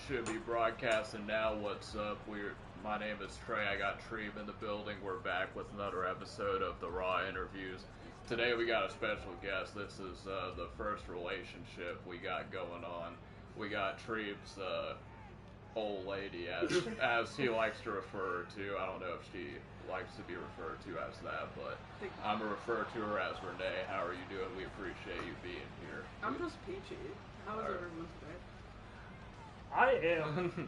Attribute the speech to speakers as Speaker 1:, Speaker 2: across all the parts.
Speaker 1: should be broadcasting now. What's up? My name is Trey. I got Treeb in the building. We're back with another episode of the Raw Interviews. Today we got a special guest. This is the first relationship we got going on. We got Treeb's old lady, as he likes to refer to. I don't know if she likes to be referred to as that, but I'm going to refer to her as Renee. How are you doing? We appreciate you being here.
Speaker 2: I'm just peachy. How is everyone today?
Speaker 3: I am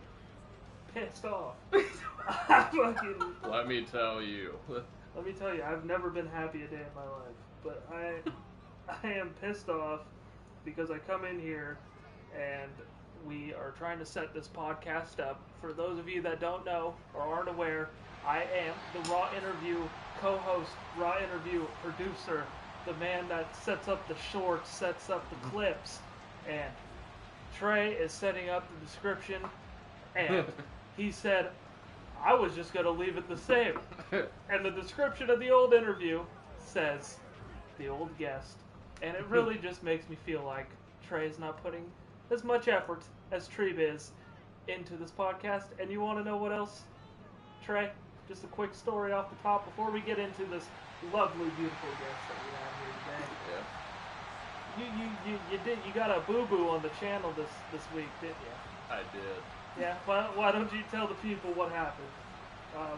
Speaker 3: pissed off.
Speaker 1: Let me tell you.
Speaker 3: Let me tell you, I've never been happy a day in my life. But I am pissed off because I come in here and we are trying to set this podcast up. For those of you that don't know or aren't aware, I am the Raw Interview co-host, Raw Interview producer, the man that sets up the shorts, sets up the clips, and Trey is setting up the description, and he said, I was just going to leave it the same. And the description of the old interview says, the old guest. And it really just makes me feel like Trey is not putting as much effort as Treeb is into this podcast. And you want to know what else, Trey? Just a quick story off the top before we get into this lovely, beautiful guest that we have here today.
Speaker 1: Yeah.
Speaker 3: You got a boo-boo on the channel this week, didn't you?
Speaker 1: I did.
Speaker 3: Yeah, why don't you tell the people what happened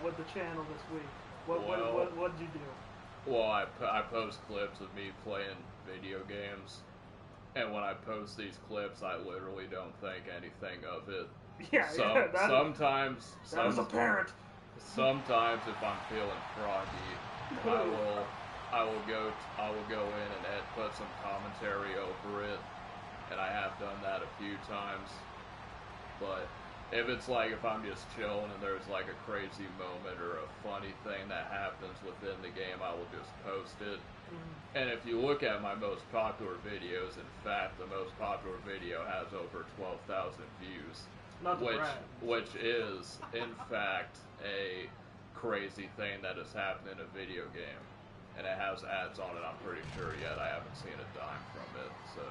Speaker 3: with the channel this week? What did you do?
Speaker 1: Well, I post clips of me playing video games, and when I post these clips, I literally don't think anything of it.
Speaker 3: Yeah,
Speaker 1: sometimes
Speaker 3: that was apparent.
Speaker 1: Sometimes, if I'm feeling froggy, I will go in and put some commentary over it, and I have done that a few times. But if I'm just chilling and there's like a crazy moment or a funny thing that happens within the game, I will just post it. Mm-hmm. And if you look at my most popular videos, in fact, the most popular video has over 12,000 views. Which is, in fact, a crazy thing that has happened in a video game. And it has ads on it, I'm pretty sure, yet I haven't seen a dime from it, so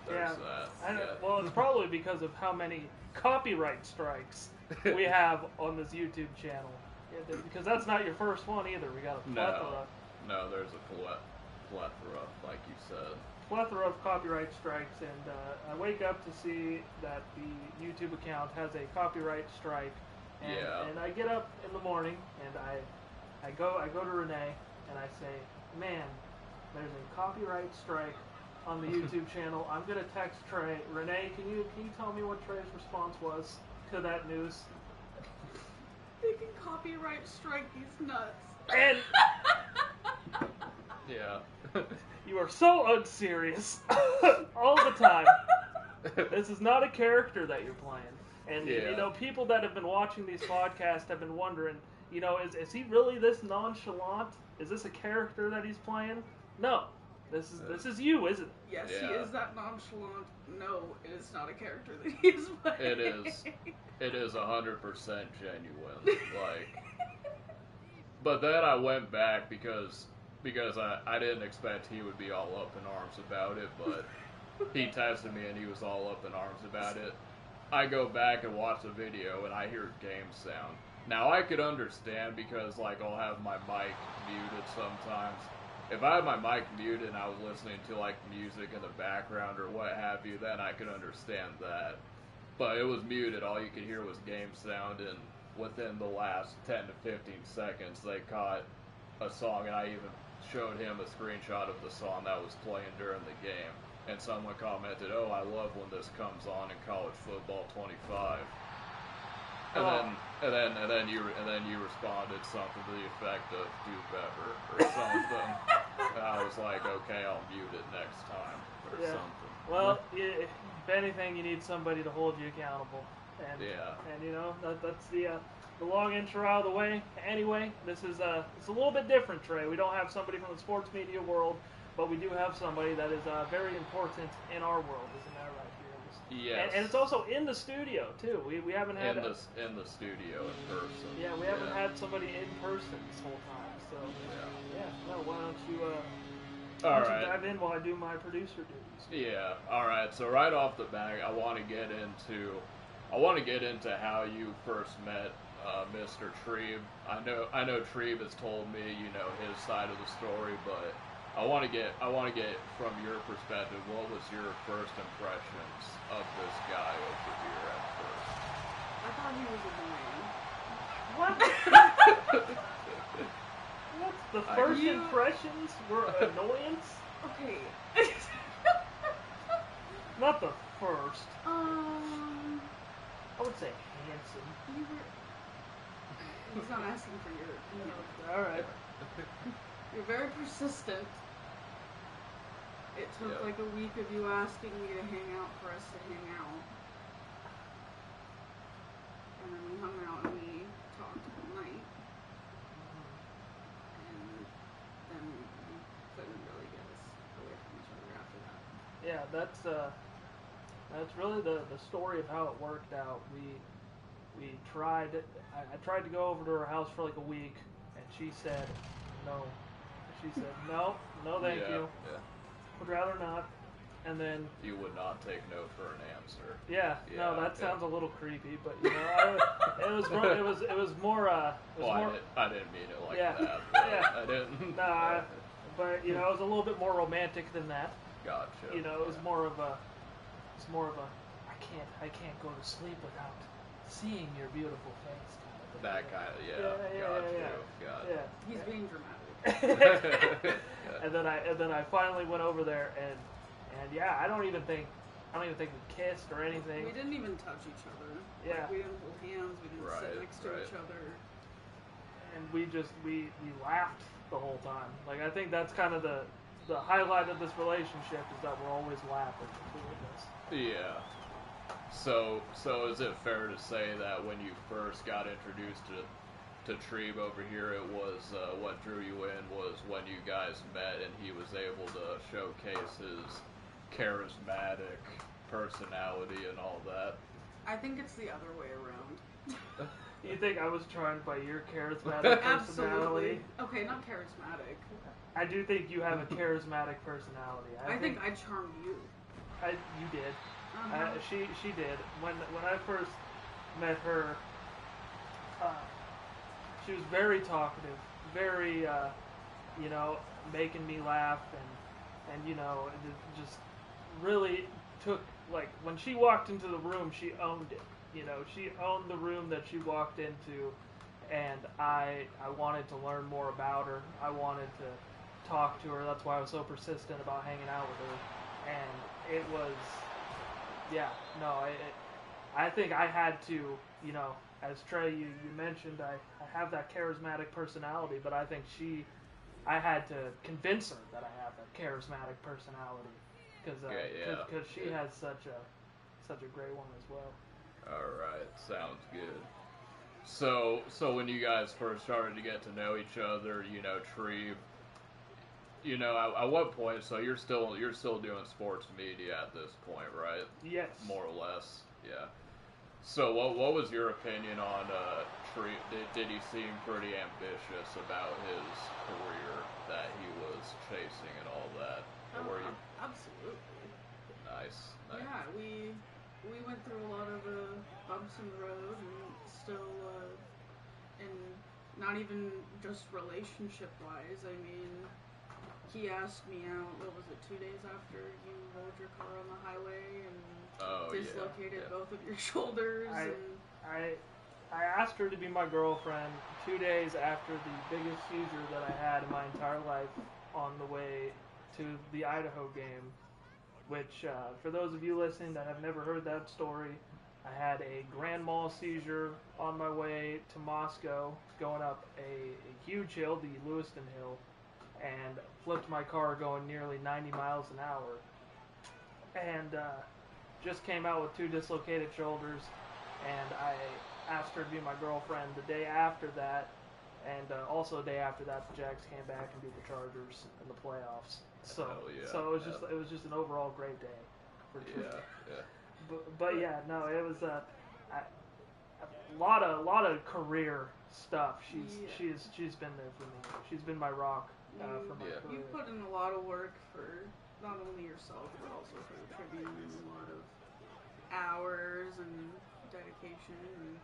Speaker 1: there's that.
Speaker 3: Well, it's probably because of how many copyright strikes we have on this YouTube channel. Yeah, because that's not your first one either, we got a plethora.
Speaker 1: No, there's a plethora, like you said.
Speaker 3: Plethora of copyright strikes, and I wake up to see that the YouTube account has a copyright strike, and I get up in the morning and I go to Renee and I say, man, there's a copyright strike on the YouTube channel. I'm gonna text Trey. Renee, can you tell me what Trey's response was to that news?
Speaker 2: They can copyright strike these nuts.
Speaker 3: And
Speaker 1: yeah.
Speaker 3: You are so unserious all the time. This is not a character that you're playing. And, people that have been watching these podcasts have been wondering, is he really this nonchalant? Is this a character that he's playing? No. This is you, isn't it?
Speaker 2: Yes, he is that nonchalant. No, it is not a character that he is playing.
Speaker 1: It is 100% genuine. But then I went back because I didn't expect he would be all up in arms about it, but he texted me and he was all up in arms about it. I go back and watch the video and I hear game sound. Now I could understand because I'll have my mic muted sometimes. If I had my mic muted and I was listening to music in the background or what have you, then I could understand that. But it was muted, all you could hear was game sound, and within the last 10 to 15 seconds they caught a song, and I even showed him a screenshot of the song that was playing during the game, and someone commented, "Oh, I love when this comes on in college football 25." And then you responded something to the effect of "do better" or something. And I was like, "Okay, I'll mute it next time" or something.
Speaker 3: Well, if anything, you need somebody to hold you accountable. And that's the long intro out of the way. Anyway, it's a little bit different, Trey. We don't have somebody from the sports media world, but we do have somebody that is very important in our world. Isn't that right?
Speaker 1: Yes.
Speaker 3: And it's also in the studio too. We haven't had
Speaker 1: in the studio in person.
Speaker 3: Yeah, we haven't had somebody in person this whole time. So why don't you dive in while I do my producer duties?
Speaker 1: Yeah. All right. So right off the bat, I want to get into I want to get into how you first met Mr. Treeb. I know Treeb has told me, you know, his side of the story, but I want to get from your perspective. What was your first impressions of this guy over here at first?
Speaker 2: I thought he was annoying.
Speaker 3: What? What? The first
Speaker 2: You-
Speaker 3: impressions were annoyance?
Speaker 2: Okay.
Speaker 3: Not the first.
Speaker 2: I
Speaker 3: I would say handsome.
Speaker 2: you were. He's not asking for your opinion.
Speaker 3: Alright.
Speaker 2: You're very persistent. It took
Speaker 1: Yeah.
Speaker 2: like a week of you asking me to hang out for us to hang out. And then we hung out and we talked all night. And then we couldn't really get us away from each other after that.
Speaker 3: Yeah, that's really the story of how it worked out. We tried. I tried to go over to her house for like a week, and she said no. She said no, thank
Speaker 1: Yeah,
Speaker 3: you.
Speaker 1: Yeah.
Speaker 3: Would rather not. And then
Speaker 1: You would not take no for an answer.
Speaker 3: no,
Speaker 1: Yeah,
Speaker 3: that
Speaker 1: yeah.
Speaker 3: sounds a little creepy, but you know, it was more.
Speaker 1: I didn't mean it like
Speaker 3: Yeah.
Speaker 1: that. But
Speaker 3: Yeah.
Speaker 1: I didn't.
Speaker 3: Nah, but you know, it was a little bit more romantic than that.
Speaker 1: Gotcha.
Speaker 3: You know, it was more of a. I can't go to sleep without seeing your beautiful face. Kind of thing.
Speaker 1: That kind of,
Speaker 3: Yeah.
Speaker 1: Got
Speaker 2: He's being dramatic.
Speaker 1: you.
Speaker 3: And then I finally went over there and yeah, I don't even think we kissed or anything.
Speaker 2: We didn't even touch each other.
Speaker 3: Yeah.
Speaker 2: Like, we didn't hold hands. We didn't sit
Speaker 1: Right,
Speaker 2: next to
Speaker 1: right.
Speaker 2: each other.
Speaker 3: And we laughed the whole time. Like I think that's kind of the highlight of this relationship is that we're always laughing doing this.
Speaker 1: Yeah. So is it fair to say that when you first got introduced to Treeb over here, it was what drew you in was when you guys met and he was able to showcase his charismatic personality and all that?
Speaker 2: I think it's the other way around.
Speaker 3: You think I was charmed by your charismatic personality?
Speaker 2: Absolutely. Okay, not charismatic.
Speaker 3: I do think you have a charismatic personality.
Speaker 2: I think I charmed you.
Speaker 3: You did.
Speaker 2: Uh-huh.
Speaker 3: She did. When I first met her, she was very talkative, very you know, making me laugh, and you know, it just really took, like, when she walked into the room, she owned it. You know, she owned the room that she walked into, and I wanted to learn more about her. I wanted to talk to her. That's why I was so persistent about hanging out with her, and it was. Yeah, no, I think I had to, you know, as Trey, you mentioned, I have that charismatic personality, but I think I had to convince her that I have that charismatic personality, because she has such a great one as well.
Speaker 1: Alright, sounds good. So when you guys first started to get to know each other, you know, Treeb, you know, at what point? So you're still doing sports media at this point, right?
Speaker 3: Yes.
Speaker 1: More or less, yeah. So what was your opinion on Treeb? Did he seem pretty ambitious about his career that he was chasing and all that? Or were you
Speaker 2: Absolutely.
Speaker 1: nice?
Speaker 2: Yeah, we went through a lot of bumps in the road, and still, and not even just relationship wise. I mean, he asked me out. What was it? 2 days after you rode your car on the highway and dislocated both of your shoulders.
Speaker 3: I asked her to be my girlfriend 2 days after the biggest seizure that I had in my entire life on the way to the Idaho game, which, for those of you listening that have never heard that story, I had a grand mal seizure on my way to Moscow, going up a huge hill, the Lewiston Hill, and flipped my car going nearly 90 miles an hour. And just came out with 2 dislocated shoulders, and I asked her to be my girlfriend the day after that, and also the day after that the Jags came back and beat the Chargers in the playoffs. So it was just an overall great day for Treeb.
Speaker 1: Yeah.
Speaker 3: But yeah, no, it was a lot of career stuff. She's been there for me. She's been my rock for my career.
Speaker 2: You put in a lot of work for not only yourself but also for the Tribune, and a lot of hours and dedication, and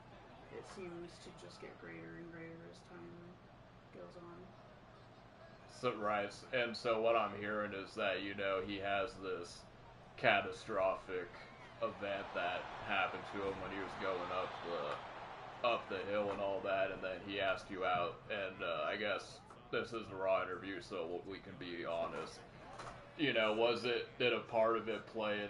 Speaker 2: it seems to just get greater and greater as time goes on.
Speaker 1: So, right, and so what I'm hearing is that, you know, he has this catastrophic event that happened to him when he was going up the hill and all that, and then he asked you out, and I guess this is a raw interview, so we can be honest. You know, did a part of it play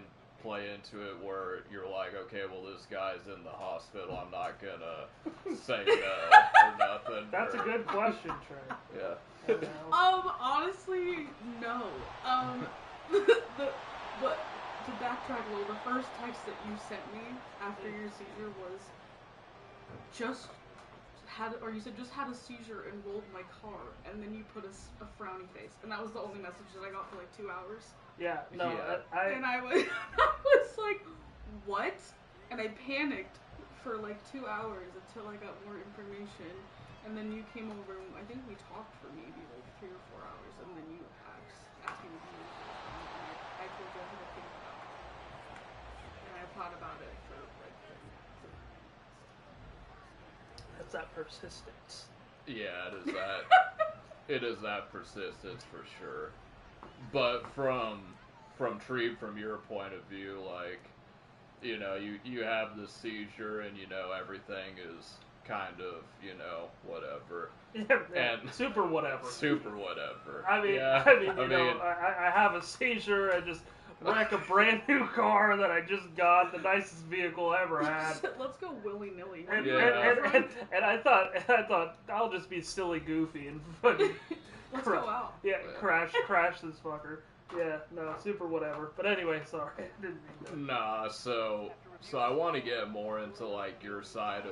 Speaker 1: into it where you're like, okay, well, this guy's in the hospital, I'm not gonna say no or nothing?
Speaker 3: That's a good question, Trey.
Speaker 1: Yeah.
Speaker 2: Honestly, no. But to backtrack a little, the first text that you sent me after your seizure was you said just had a seizure and rolled my car, and then you put a frowny face, and that was the only message that I got for like 2 hours.
Speaker 3: Yeah, no,
Speaker 2: yeah. And I was, I was like, what? And I panicked for like 2 hours until I got more information, and then you came over, and I think we talked for maybe like 3 or 4 hours, and then you asked me to be with you, and I told you I had to think about it, and I thought about it for like 30 minutes.
Speaker 3: That's that persistence.
Speaker 1: Yeah, it is that. It is that persistence for sure. But from Treeb, from your point of view, like, you know, you have the seizure, and you know everything is kind of, you know, whatever.
Speaker 3: Yeah,
Speaker 1: and
Speaker 3: super whatever.
Speaker 1: Super whatever.
Speaker 3: I mean,
Speaker 1: yeah.
Speaker 3: you know, I have a seizure. I just wreck a brand new car that I just got, the nicest vehicle I ever had.
Speaker 2: Let's go willy nilly.
Speaker 3: And I thought I'll just be silly, goofy, and fucking
Speaker 2: let's go out.
Speaker 3: Yeah, crash this fucker. Yeah, no, super whatever. But anyway, sorry, I didn't mean that.
Speaker 1: Nah, so I want to get more into like your side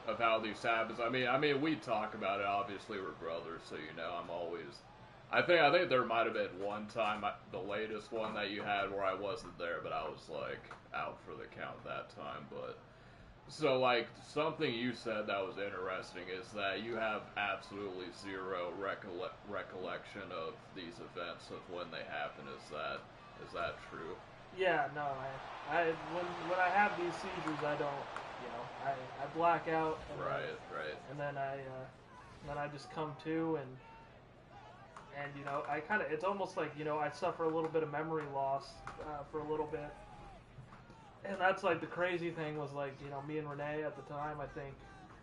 Speaker 1: of how these happens. I mean, we talk about it. Obviously, we're brothers, so you know, I'm always. I think there might have been one time, the latest one that you had, where I wasn't there, but I was like out for the count that time. But so like something you said that was interesting is that you have absolutely zero recollection of these events of when they happen. Is that true?
Speaker 3: Yeah, no. I when I have these seizures, I don't. You know, I black out. And
Speaker 1: right.
Speaker 3: And then I just come to and you know, it's almost like, you know, I suffer a little bit of memory loss for a little bit. And that's like the crazy thing was like, you know, me and Renee at the time, I think,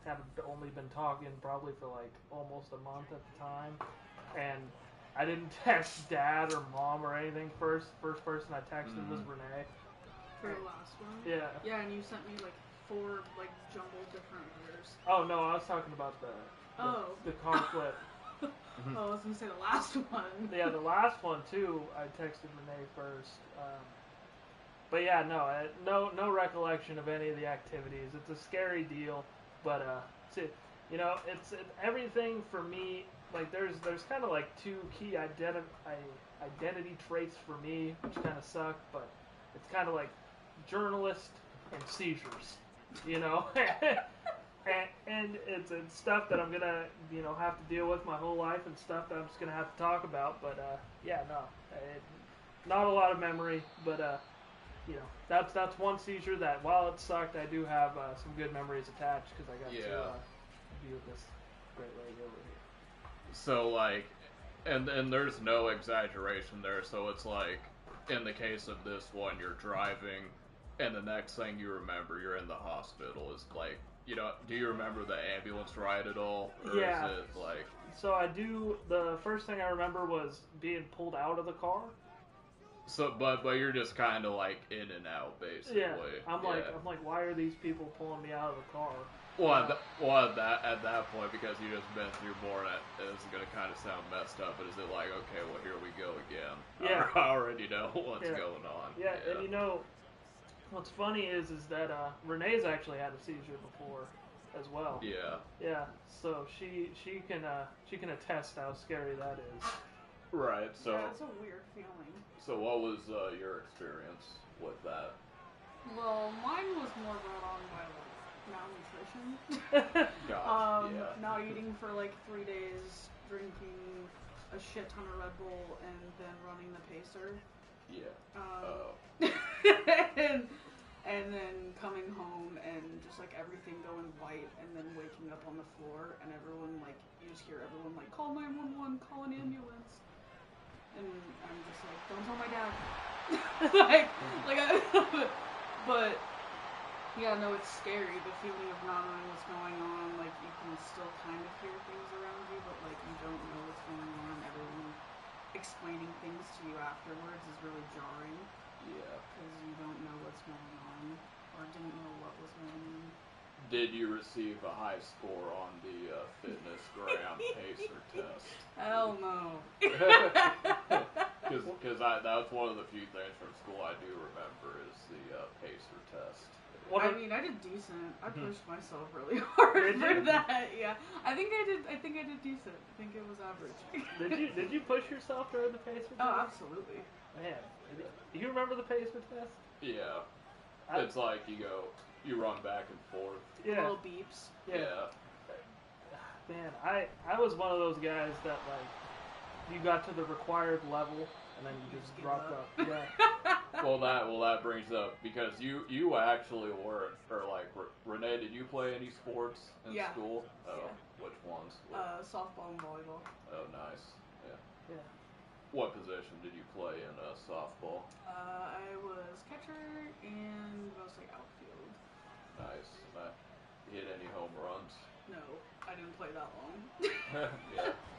Speaker 3: had only been talking probably for like almost a month at the time. And I didn't text Dad or Mom or anything first. First person I texted was Renee.
Speaker 2: For the last one?
Speaker 3: Yeah.
Speaker 2: Yeah, and you sent me like 4 like jumbled different letters.
Speaker 3: Oh no, I was talking about the car flip.
Speaker 2: Oh, I was gonna say the last one.
Speaker 3: Yeah, the last one too. I texted Renee first. But yeah, no recollection of any of the activities. It's a scary deal, but you know, it's everything for me. Like there's kind of like 2 key identity traits for me, which kind of suck. But it's kind of like journalist and seizures, you know. And it's stuff that I'm gonna, you know, have to deal with my whole life, and stuff that I'm just gonna have to talk about. But yeah, no, not a lot of memory, but you know, that's one seizure that, while it sucked, I do have some good memories attached because I got to be with this great lady over here.
Speaker 1: So like, and there's no exaggeration there. So it's like, in the case of this one, you're driving, and the next thing you remember, you're in the hospital. Is like. You know, do you remember the ambulance ride at all? Or
Speaker 3: yeah.
Speaker 1: Is it like...
Speaker 3: So I do. The first thing I remember was being pulled out of the car.
Speaker 1: So, but you're just kind of like in and out, basically.
Speaker 3: Yeah. I'm like, why are these people pulling me out of the car?
Speaker 1: Well, at that point, because you just been through more, and it's gonna kind of sound messed up. But is it like, okay, well, here we go again?
Speaker 3: Yeah.
Speaker 1: I already know what's going on.
Speaker 3: Yeah, and you know. What's funny is that Renee's actually had a seizure before, as well.
Speaker 1: Yeah.
Speaker 3: Yeah. So she can attest how scary that is.
Speaker 1: Right. So.
Speaker 2: Yeah, it's a weird feeling.
Speaker 1: So what was your experience with that?
Speaker 2: Well, mine was more brought on by like malnutrition. Not eating for like 3 days, drinking a shit ton of Red Bull, and then running the pacer.
Speaker 1: Yeah.
Speaker 2: And And then coming home and just like everything going white, and then waking up on the floor, and everyone like you just hear everyone like call 911, call an ambulance, and I'm just like, don't tell my dad. But yeah, no, it's scary. The feeling of not knowing what's going on, like you can still kind of hear things around you, but like you don't know what's going on. Everyone explaining things to you afterwards is really jarring.
Speaker 1: Yeah.
Speaker 2: Because you don't know what's going on, or didn't know what was going on.
Speaker 1: Did you receive a high score on the fitness gram pacer test?
Speaker 2: Hell no.
Speaker 1: Because that's one of the few things from school I do remember is the pacer test.
Speaker 2: I mean, I did decent. I pushed myself really hard for that. Yeah, I think I did decent. I think it was average.
Speaker 3: Did you push yourself during the pacer test?
Speaker 2: Oh, absolutely.
Speaker 3: Man, do you remember the pacer test?
Speaker 1: Yeah. It's like you run back and forth.
Speaker 3: Yeah.
Speaker 2: Little beeps.
Speaker 1: Yeah.
Speaker 3: Man, I was one of those guys that like you got to the required level and then you just dropped up. Yeah.
Speaker 1: Well, that brings up because you actually were, or like Renee, did you play any sports in school? Oh,
Speaker 2: yeah.
Speaker 1: Which ones?
Speaker 2: Softball and volleyball.
Speaker 1: Oh, nice. Yeah.
Speaker 3: Yeah.
Speaker 1: What position did you play in softball?
Speaker 2: I was catcher and mostly outfield.
Speaker 1: Nice. Hit any home runs?
Speaker 2: No, I didn't play that long.
Speaker 1: Yeah.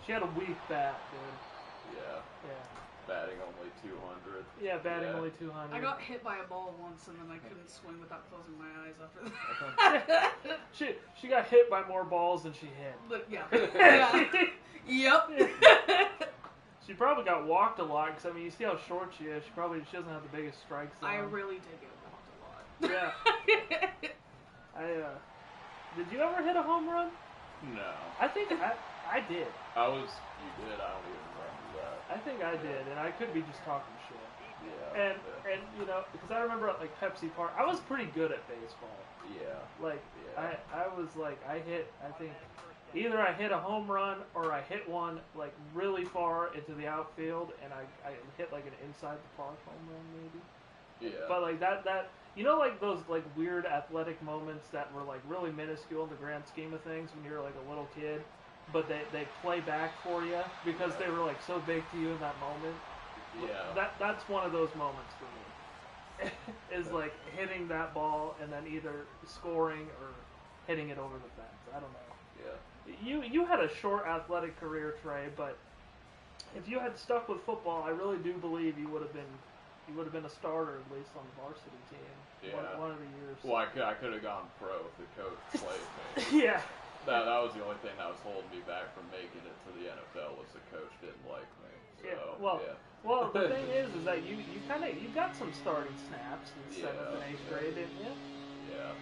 Speaker 3: She had a weak bat, dude.
Speaker 1: Yeah.
Speaker 3: Yeah.
Speaker 1: Batting only 200.
Speaker 3: Yeah, batting only 200.
Speaker 2: I got hit by a ball once and then I couldn't swing without closing my eyes after that.
Speaker 3: She got hit by more balls than she hit.
Speaker 2: But yeah. Yep.
Speaker 3: She probably got walked a lot because I mean you see how short she is. She doesn't have the biggest strike zone.
Speaker 2: I really did get walked a lot.
Speaker 3: Yeah. Did you ever hit a home run?
Speaker 1: No.
Speaker 3: I think I did.
Speaker 1: You did? I don't even remember that.
Speaker 3: I think I did, and I could be just talking shit.
Speaker 1: Yeah.
Speaker 3: And you know, because I remember at like Pepsi Park, I was pretty good at baseball.
Speaker 1: Yeah.
Speaker 3: Like I was like I think either I hit a home run or I hit one like really far into the outfield, and I hit like an inside the park home run maybe.
Speaker 1: Yeah.
Speaker 3: But like that you know, like those like weird athletic moments that were like really minuscule in the grand scheme of things when you're like a little kid, but they play back for you because they were like so big to you in that moment.
Speaker 1: Yeah.
Speaker 3: That's one of those moments for me. Is like hitting that ball and then either scoring or hitting it over the fence. I don't know.
Speaker 1: Yeah.
Speaker 3: You had a short athletic career, Trey, but if you had stuck with football, I really do believe you would have been a starter at least on the varsity team.
Speaker 1: Yeah.
Speaker 3: One of the years.
Speaker 1: Well, I could have gone pro if the coach played me.
Speaker 3: Yeah.
Speaker 1: That was the only thing that was holding me back from making it to the NFL was the coach didn't like me. So,
Speaker 3: yeah. Well, the thing is that you got some starting snaps in 7th and 8th grade, didn't you?
Speaker 1: Yeah.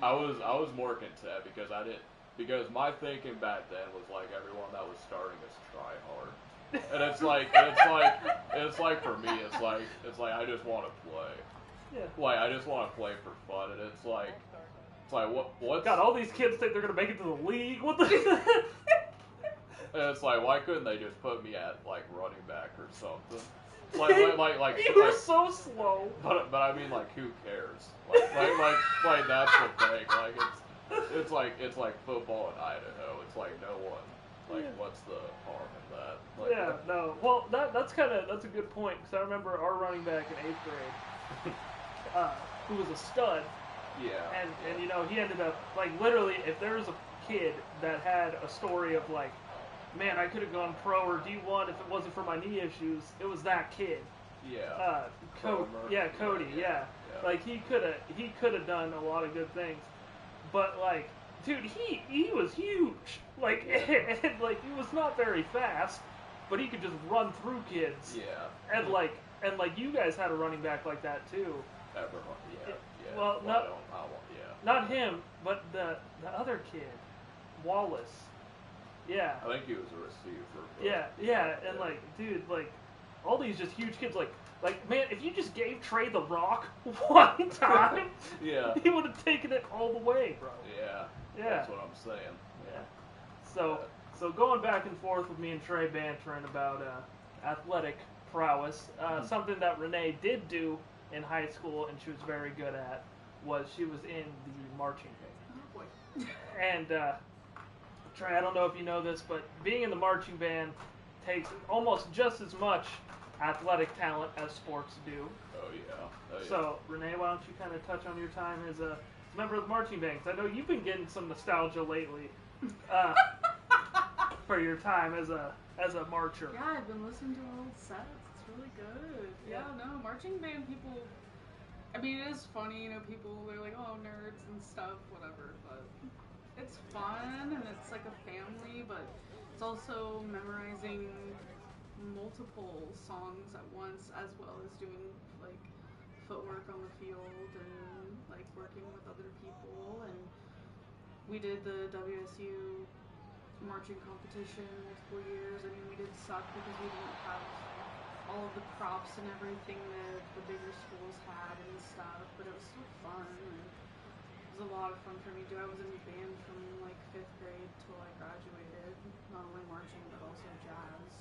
Speaker 1: I was more content because my thinking back then was like everyone that was starting is try hard. And it's like for me it's like I just want to play.
Speaker 3: Yeah.
Speaker 1: Like I just want to play for fun, and it's like what's
Speaker 3: God, all these kids think they're gonna make it to the league. What the?
Speaker 1: And it's like, why couldn't they just put me at like running back or something? Like
Speaker 3: you were so slow.
Speaker 1: But I mean, like, who cares? Like that's the thing. Like it's like football in Idaho. It's like no one. Like, what's the harm in that? Like,
Speaker 3: Yeah, no. Well, that's a good point because I remember our running back in 8th grade, who was a stud.
Speaker 1: Yeah.
Speaker 3: And you know, he ended up like literally, if there was a kid that had a story of like, man, I could have gone pro or D1 if it wasn't for my knee issues, it was that kid.
Speaker 1: Yeah.
Speaker 3: Cody. Yeah. Like he could have done a lot of good things, but like, dude, he was huge. Like, and like he was not very fast, but he could just run through kids.
Speaker 1: Yeah.
Speaker 3: And like you guys had a running back like that too.
Speaker 1: Everyone. Yeah.
Speaker 3: Well, not him, but the other kid, Wallace. Yeah.
Speaker 1: I think he was a receiver.
Speaker 3: Yeah, and like, dude, like, all these just huge kids, like, man, if you just gave Trey the rock one time,
Speaker 1: yeah,
Speaker 3: he would have taken it all the way, bro.
Speaker 1: Yeah. That's what I'm saying.
Speaker 3: Yeah. So going back and forth with me and Trey bantering about athletic prowess, something that Renee did do in high school and she was very good at was she was in the marching band.
Speaker 2: Oh boy.
Speaker 3: And Trey, I don't know if you know this, but being in the marching band takes almost just as much athletic talent as sports do.
Speaker 1: Oh yeah. Oh, yeah.
Speaker 3: So, Renee, why don't you kind of touch on your time as a member of the marching band? 'Cause I know you've been getting some nostalgia lately for your time as a marcher.
Speaker 2: Yeah, I've been listening to old sets. It's really good. Yeah, no, marching band people. I mean, it is funny, people, they're like, oh, nerds and stuff, whatever, but it's fun and it's like a family, but it's also memorizing multiple songs at once as well as doing like footwork on the field and like working with other people. And we did the WSU marching competition multiple years. I mean, we did suck because we didn't have all of the props and everything that the bigger schools had and stuff, but it was still fun, and it was a lot of fun for me too. I was in band from like 5th grade till I graduated, not only marching but also jazz,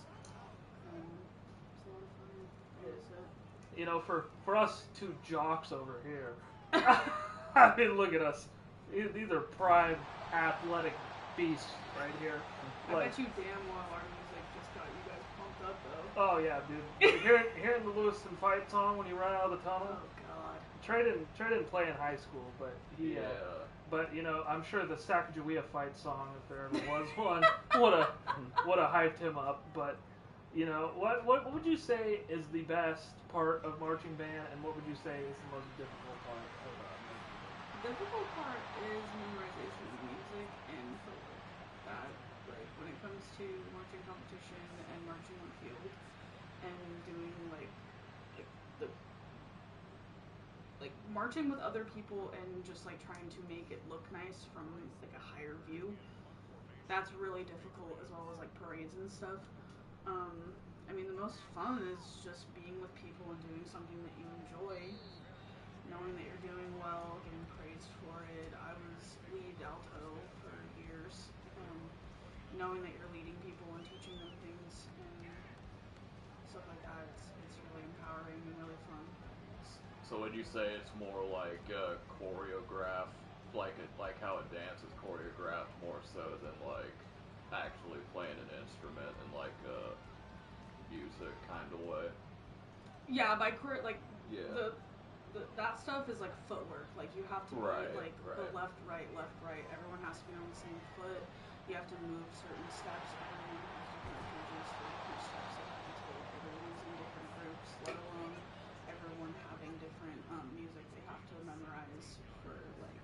Speaker 2: and it was a lot of fun. I miss it.
Speaker 3: You know, for us two jocks over here, I mean, look at us. These are prime athletic beasts right here.
Speaker 2: I bet you damn well our music just got you guys pumped up though.
Speaker 3: Oh yeah, dude. Hearing the Lewiston fight song when you run out of the tunnel.
Speaker 2: Oh god.
Speaker 3: Trey didn't play in high school, but he. But I'm sure the Sacagawea fight song, if there ever was one, would have hyped him up. But what would you say is the best part of marching band, and what would you say is the most difficult part of marching band?
Speaker 2: The difficult part is memorization of music and footwork. That, like, when it comes to marching competition and marching on the field and doing like marching with other people and just like trying to make it look nice from like a higher view. That's really difficult, as well as like parades and stuff. I mean, the most fun is just being with people and doing something that you enjoy, knowing that you're doing well, getting praised for it. I was lead alto for years, knowing that you're leading people and teaching them things and stuff like that. It's really empowering and really fun.
Speaker 1: So would you say it's more like choreographed, like how a dance is choreographed more so than like actually playing an instrument in like a music kind of way?
Speaker 2: Yeah, by
Speaker 1: Yeah.
Speaker 2: that stuff is like footwork. Like you have to
Speaker 1: Right,
Speaker 2: be like
Speaker 1: right.
Speaker 2: the left, right. Everyone has to be on the same foot. You have to move certain steps. Everyone has different pages for different steps they have to take. Everyone's in different groups, let alone everyone having different music they have to memorize for like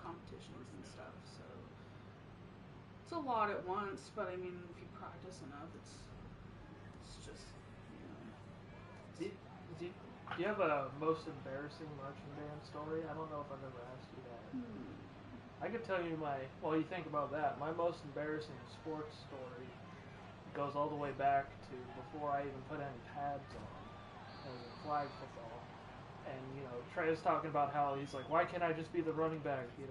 Speaker 2: competitions and stuff. So it's a lot at once, but I mean, if you practice enough, it's just
Speaker 3: Do you have a most embarrassing marching band story? I don't know if I've ever asked you that. I could tell you while you think about that, my most embarrassing sports story goes all the way back to before I even put any pads on. It was flag football. And, Trey was talking about how he's like, why can't I just be the running back,
Speaker 1: Yeah.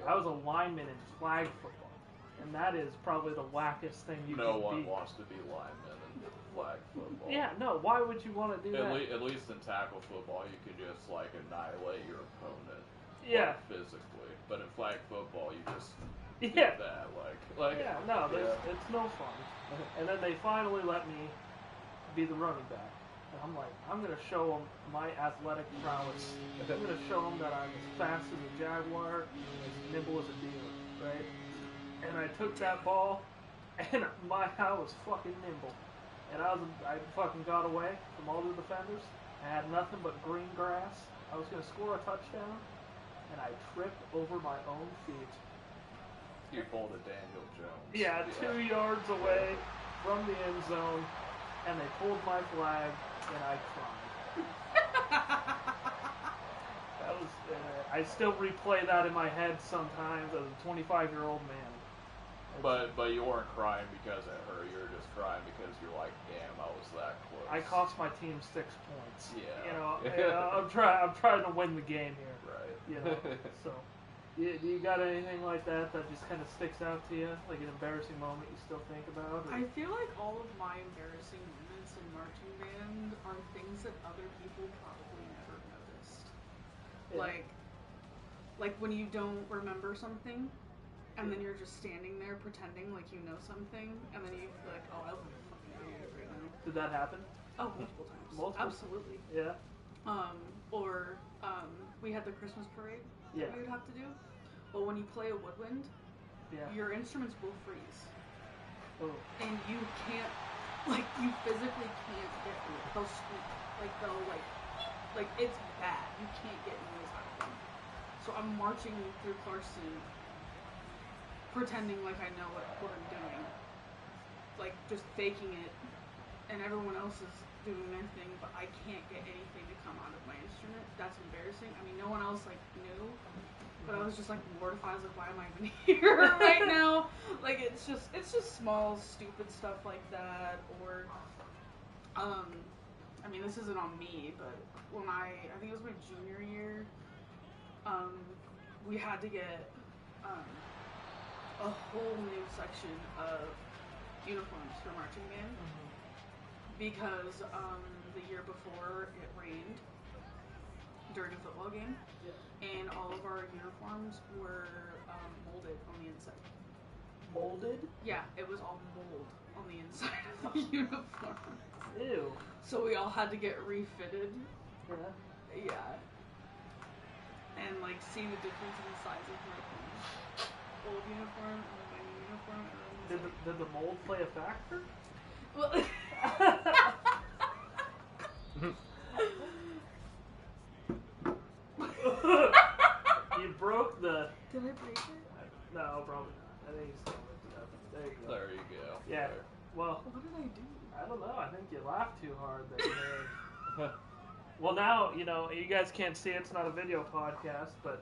Speaker 3: I was a lineman in flag football. And that is probably the wackest thing you
Speaker 1: No
Speaker 3: can
Speaker 1: one
Speaker 3: be.
Speaker 1: wants to be lineman in flag football.
Speaker 3: Yeah, no, why would you want to do that?
Speaker 1: At least in tackle football, you can just like annihilate your opponent.
Speaker 3: Yeah.
Speaker 1: Like, physically, but in flag football, you just
Speaker 3: Yeah.
Speaker 1: do that.
Speaker 3: Yeah, no, it's no fun. And then they finally let me be the running back. And I'm like, I'm going to show them my athletic prowess. I'm going to show them that I'm as fast as a jaguar, as nimble as a deer, right? And I took that ball, and I was fucking nimble. And I fucking got away from all the defenders. I had nothing but green grass. I was going to score a touchdown, and I tripped over my own feet.
Speaker 1: You pulled a Daniel Jones.
Speaker 3: Yeah, 2 yards away from the end zone, and they pulled my flag, and I cried. That was. I still replay that in my head sometimes as a 25-year-old man.
Speaker 1: But you weren't crying because it hurt. You were just crying because you're like, damn, I was that close.
Speaker 3: I cost my team 6 points.
Speaker 1: Yeah.
Speaker 3: I'm trying to win the game here.
Speaker 1: Right.
Speaker 3: So, Do you got anything like that that just kind of sticks out to you? Like an embarrassing moment you still think about? Or?
Speaker 2: I feel like all of my embarrassing moments in marching band are things that other people probably never noticed.
Speaker 3: Yeah.
Speaker 2: Like when you don't remember something, and then you're just standing there pretending like you know something, and then you feel like, oh, I look like a fucking idiot right now.
Speaker 3: Did that happen?
Speaker 2: Oh, multiple times.
Speaker 3: Multiple?
Speaker 2: Absolutely.
Speaker 3: Yeah.
Speaker 2: We had the Christmas parade
Speaker 3: Yeah.
Speaker 2: that we would have to do. Well, when you play a woodwind,
Speaker 3: Yeah.
Speaker 2: your instruments will freeze.
Speaker 3: Oh.
Speaker 2: And you can't, you physically can't get, they'll squeak. Like, it's bad. You can't get noise out of them. So I'm marching through Clarkson, pretending like I know what I'm doing. Like, just faking it. And everyone else is doing their thing, but I can't get anything to come out of my instrument. That's embarrassing. I mean, no one else, knew. But I was just, mortified. I was like, why am I even here right now? Like, it's just small, stupid stuff like that. Or, I mean, this isn't on me, but when I think it was my junior year, we had to get, a whole new section of uniforms for marching band.
Speaker 3: Mm-hmm.
Speaker 2: Because the year before it rained during a football game, and all of our uniforms were molded on the inside.
Speaker 3: Molded?
Speaker 2: Yeah, it was all mold on the inside of the uniform.
Speaker 3: Ew.
Speaker 2: So we all had to get refitted.
Speaker 3: Yeah.
Speaker 2: Yeah. And seeing the difference in the size of my old uniform and my new uniform.
Speaker 3: Did the mold play a factor?
Speaker 2: Well.
Speaker 3: You broke the.
Speaker 2: Did I break it?
Speaker 3: No, probably not. I think you still lifted it up. There you go.
Speaker 1: There you go.
Speaker 3: Yeah.
Speaker 1: There.
Speaker 3: Well,
Speaker 2: What did I do?
Speaker 3: I don't know. I think you laughed too hard. That you Well, now you guys can't see it. It's not a video podcast, but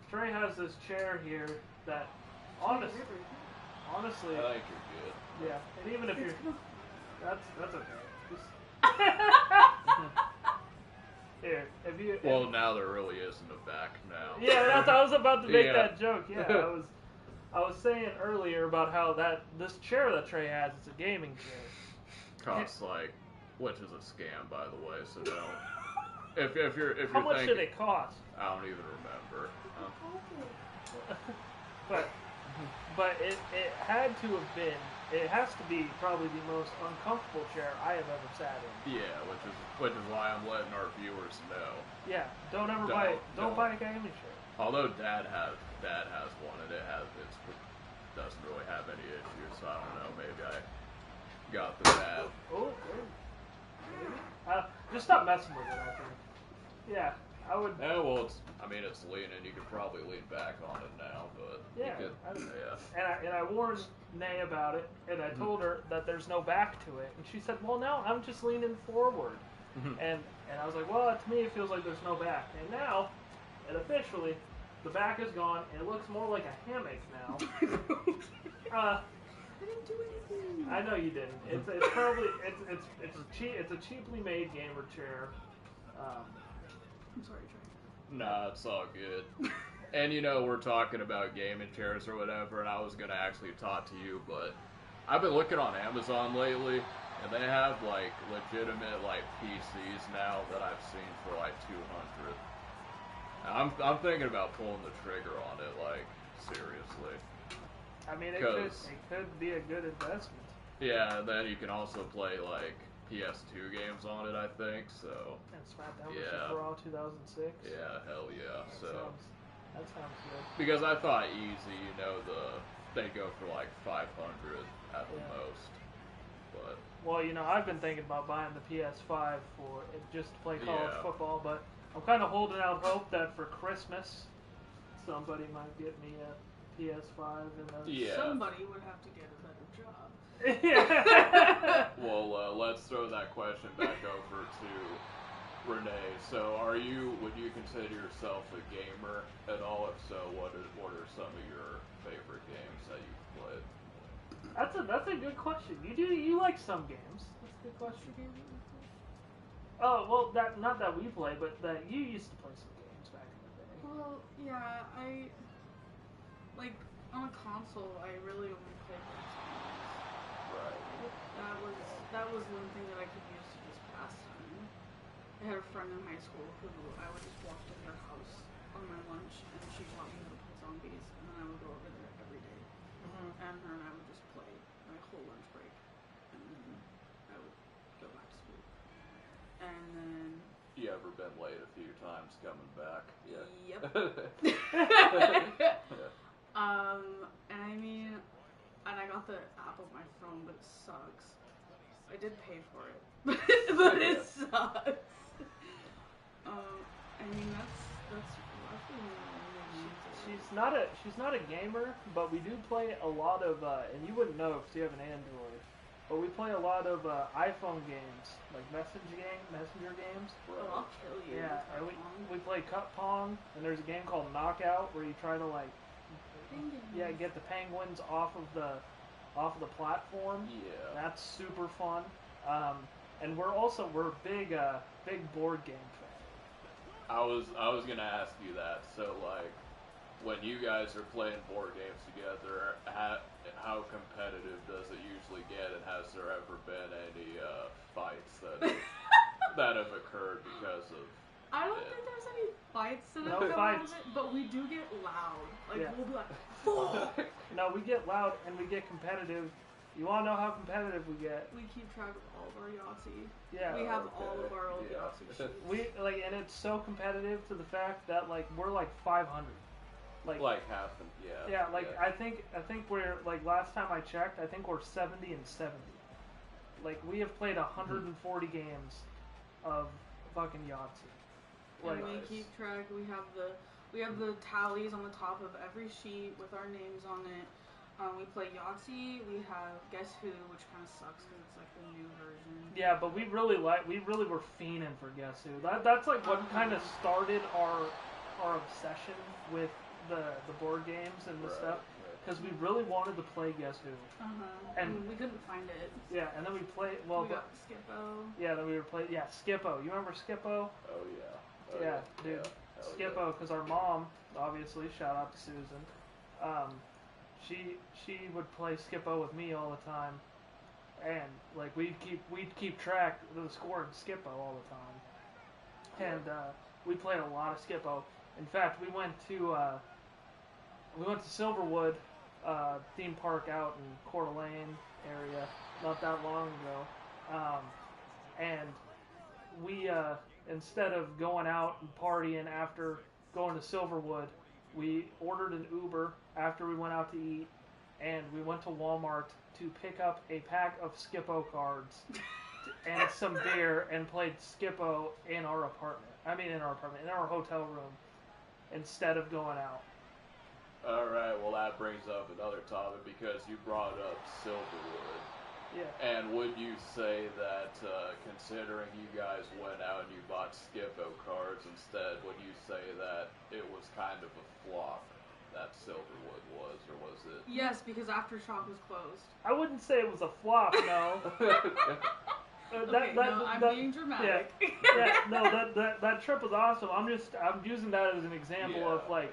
Speaker 3: Trey has this chair here that, honestly,
Speaker 1: I think you're good.
Speaker 3: yeah. And even if you're, that's okay. Just here, if you.
Speaker 1: Well, now there really isn't a back now.
Speaker 3: Yeah, I was about to make
Speaker 1: Yeah.
Speaker 3: that joke. Yeah, I was saying earlier about how this chair that Trey has is a gaming chair.
Speaker 1: Costs which is a scam, by the way. So don't. If you're
Speaker 3: How much
Speaker 1: thinking,
Speaker 3: did it cost?
Speaker 1: I don't even remember.
Speaker 3: But it had to have been. It has to be probably the most uncomfortable chair I have ever sat in.
Speaker 1: Yeah, which is why I'm letting our viewers know.
Speaker 3: Yeah, don't buy a gaming chair.
Speaker 1: Although Dad has one, and it doesn't really have any issues. So I don't know. Maybe I got the bad.
Speaker 3: Oh, good. Maybe. Just stop messing with it. I think. Yeah, I would.
Speaker 1: Yeah, well, it's leaning. You could probably lean back on it now, but
Speaker 3: Yeah,
Speaker 1: you could,
Speaker 3: And I warned Nay about it, and I told her that there's no back to it, and she said, "Well, no, I'm just leaning forward." And I was like, "Well, to me, it feels like there's no back." And now, officially, the back is gone, and it looks more like a hammock now.
Speaker 2: I didn't do anything.
Speaker 3: I know you didn't. It's probably it's a cheaply made gamer chair.
Speaker 2: I'm sorry, Trey.
Speaker 1: Nah, it's all good. And we're talking about gaming chairs or whatever, and I was gonna actually talk to you, but I've been looking on Amazon lately, and they have legitimate PCs now that I've seen for $200. And I'm thinking about pulling the trigger on it, seriously.
Speaker 3: I mean, it could be a good investment.
Speaker 1: Yeah, and then you can also play PS2 games on it, I think. So.
Speaker 3: And SmackDown vs. Raw 2006.
Speaker 1: Yeah, hell yeah.
Speaker 3: That sounds good.
Speaker 1: Because I thought easy, they'd go for $500 at the most. But.
Speaker 3: Well, I've been thinking about buying the PS5 for just to play college football, but I'm kind of holding out hope that for Christmas somebody might get me a PS5 and
Speaker 2: Somebody would have to get a better job.
Speaker 3: Yeah.
Speaker 1: Well, let's throw that question back over to Renee. So, would you consider yourself a gamer at all? If so, what are some of your favorite games that you've played?
Speaker 3: That's a good question. You like some games? That's a good question. Oh well, not that we play, but that you used to play some games back in the day.
Speaker 2: Well, yeah, like on a console, I really only played like zombies.
Speaker 1: Right.
Speaker 2: That was one thing that I could use to just pass time. I had a friend in high school who I would just walk to her house on my lunch, and she taught me how to play zombies, and then I would go over there every day, and her and I would just play my whole lunch break, and then I would go back to school, and then.
Speaker 1: You ever been late a few times coming back? Yeah.
Speaker 2: Yep. And I mean, and I got the app on my phone, but it sucks. I did pay for it, but it sucks. I mean that's roughly what
Speaker 3: She's not a gamer, but we do play a lot of and you wouldn't know because you have an Android. But we play a lot of iPhone games, like messenger games.
Speaker 2: Oh, I'll kill you.
Speaker 3: Yeah, and we play Cup Pong, and there's a game called Knockout where you try to like, get the penguins off of the platform.
Speaker 1: Yeah.
Speaker 3: That's super fun. And we're big board game fans.
Speaker 1: I was gonna ask you that. So like, when you guys are playing board games together, how competitive does it usually get, and has there ever been any fights that have occurred because of?
Speaker 2: I don't think there's any fights that have come out of it, but we do get loud. Like we'll be like, fuck.
Speaker 3: No, we get loud and we get competitive. You want to know how competitive we get?
Speaker 2: We keep track of all of our Yahtzee.
Speaker 3: Yeah.
Speaker 2: We have all of our old Yahtzee sheets.
Speaker 3: And it's so competitive to the fact that like we're like 500.
Speaker 1: Like half, yeah.
Speaker 3: Yeah, like I think we're like last time I checked, I think we're 70 and 70. Like we have played 140 games of fucking Yahtzee.
Speaker 2: Like, and we keep track. We have the tallies on the top of every sheet with our names on it. We play Yahtzee. We have Guess Who, which kind of sucks because it's like the new version.
Speaker 3: Yeah, but we really were fiending for Guess Who. That's like what kind of started our obsession with the board games and the stuff, because we really wanted to play Guess Who.
Speaker 2: And we couldn't find it.
Speaker 3: Yeah, and then we played. Well,
Speaker 2: we got Skippo.
Speaker 3: Yeah, then we were playing. Yeah, Skippo. You remember Skippo?
Speaker 1: Oh yeah.
Speaker 3: Yeah, dude. Yeah. Skippo, because our mom, obviously, shout out to Susan. She would play Skippo with me all the time, and like we'd keep track of the score in Skippo all the time, and we played a lot of Skippo. In fact, we went to Silverwood theme park out in Coeur d'Alene area not that long ago, and we instead of going out and partying after going to Silverwood, we ordered an Uber after we went out to eat, and we went to Walmart to pick up a pack of Skippo cards and some beer and played Skippo in our hotel room instead of going out.
Speaker 1: Alright, well that brings up another topic because you brought up Silverwood.
Speaker 3: Yeah.
Speaker 1: And would you say that, considering you guys went out and you bought Skippo cards instead, would you say that it was kind of a flop, that Silverwood was, or was it?
Speaker 2: Yes, because Aftershock was closed.
Speaker 3: I wouldn't say it was a flop, no.
Speaker 2: I'm being dramatic.
Speaker 3: That trip was awesome. I'm using that as an example of like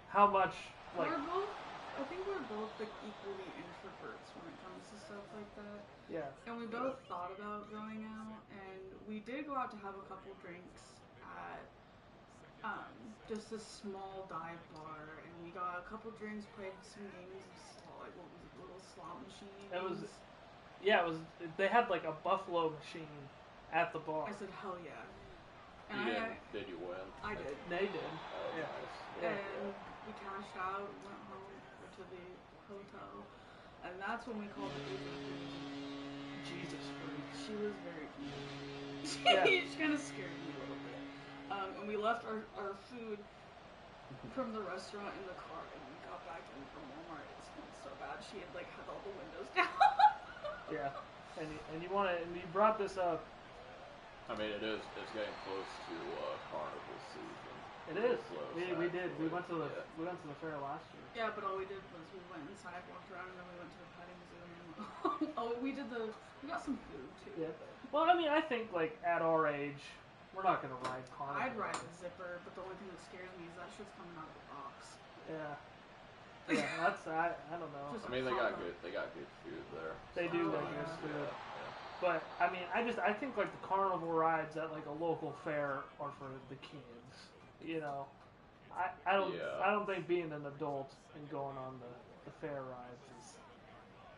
Speaker 3: how much like.
Speaker 2: I think we're both like equally introverts when it comes to stuff like that.
Speaker 3: Yeah.
Speaker 2: And we both thought about going out, and we did go out to have a couple drinks at just a small dive bar, and we got a couple drinks, played some games, like what was it, little slot machine.
Speaker 3: It was. They had like a buffalo machine at the bar.
Speaker 2: I said, hell yeah. And
Speaker 1: did you win?
Speaker 2: I did.
Speaker 3: They did.
Speaker 1: Oh,
Speaker 3: yeah.
Speaker 1: Nice.
Speaker 2: And we cashed out, went home to the hotel, and that's when we called the Uber.
Speaker 3: Jesus Christ.
Speaker 2: She was very cute.
Speaker 3: Yeah.
Speaker 2: She kind of scared me a little bit. And we left our food from the restaurant in the car, and we got back in from Walmart. It smelled so bad. She had like had all the windows down.
Speaker 3: Yeah, and you brought this up.
Speaker 1: I mean, it's getting close to carnival season.
Speaker 3: It is.
Speaker 1: Close,
Speaker 3: We did. We went to the fair last year.
Speaker 2: Yeah, but all we did was we went inside, walked around, and then we went to the petting zoo. And we got some food too.
Speaker 3: Yeah. Well, I mean, I think like at our age, we're not gonna ride carnival.
Speaker 2: I'd ride the zipper, but the only thing that scares me is that shit's coming out of the box.
Speaker 3: Yeah. Yeah, that's I don't know.
Speaker 2: Just
Speaker 1: I mean, they got good food there.
Speaker 3: They do
Speaker 2: Oh,
Speaker 3: got
Speaker 2: yeah.
Speaker 3: good food.
Speaker 1: Yeah.
Speaker 3: But I mean, I think like the carnival rides at like a local fair are for the kids. You know, I don't think being an adult and going on the fair rides is.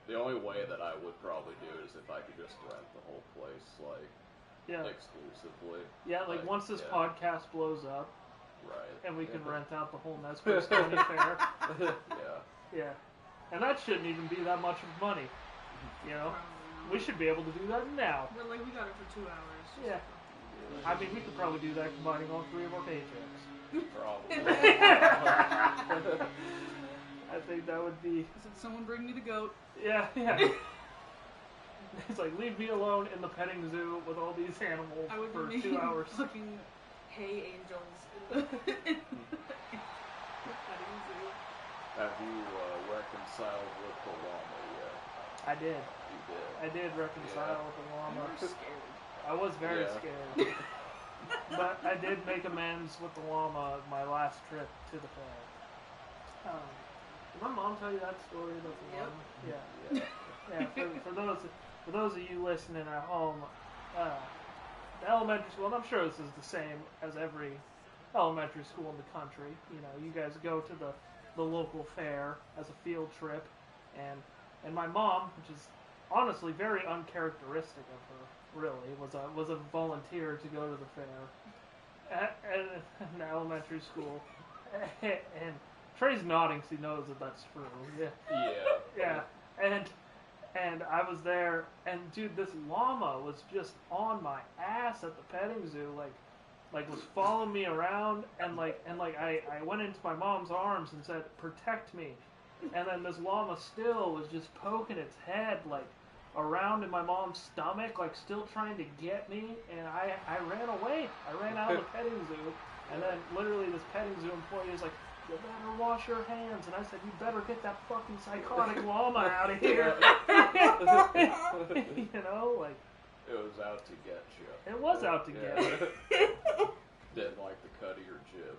Speaker 1: The only way that I would probably do it is if I could just rent the whole place, like, exclusively.
Speaker 3: Yeah, like once this podcast blows up,
Speaker 1: right,
Speaker 3: and we can rent out the whole Nesquik County Fair. Yeah, and that shouldn't even be that much of money. You know, we should be able to do that now.
Speaker 2: We're like, we got it for 2 hours.
Speaker 3: Yeah. I mean, we could probably do that combining all 3 of our paychecks.
Speaker 1: Probably.
Speaker 3: I think that would be.
Speaker 2: I said, someone bring me the goat.
Speaker 3: Yeah. It's like, leave me alone in the petting zoo with all these animals
Speaker 2: I would
Speaker 3: for
Speaker 2: be
Speaker 3: 2 hours.
Speaker 2: Fucking hay angels in the petting zoo.
Speaker 1: Have you reconciled with the llama yet?
Speaker 3: I did.
Speaker 1: You did.
Speaker 3: I did reconcile with the llama.
Speaker 2: You were scared.
Speaker 3: I was very scared. But I did make amends with the llama my last trip to the fair. Did my mom tell you that story about the llama? Yeah. Yeah. For those of you listening at home, the elementary school, and I'm sure this is the same as every elementary school in the country. You know, you guys go to the local fair as a field trip, and my mom, which is honestly very uncharacteristic of her, really, was a volunteer to go to the fair at an elementary school, and Trey's nodding because he knows that that's true. Yeah. And I was there, and dude, this llama was just on my ass at the petting zoo, like was following me around, and I went into my mom's arms and said, "Protect me," and then this llama still was just poking its head like around in my mom's stomach, like still trying to get me, and I ran away. I ran out of the petting zoo, and then literally this petting zoo employee was like, "You better wash your hands," and I said, "You better get that fucking psychotic llama out of here." You know, like
Speaker 1: it was out to get you.
Speaker 3: It was out to get me.
Speaker 1: Didn't like the cut of your jib.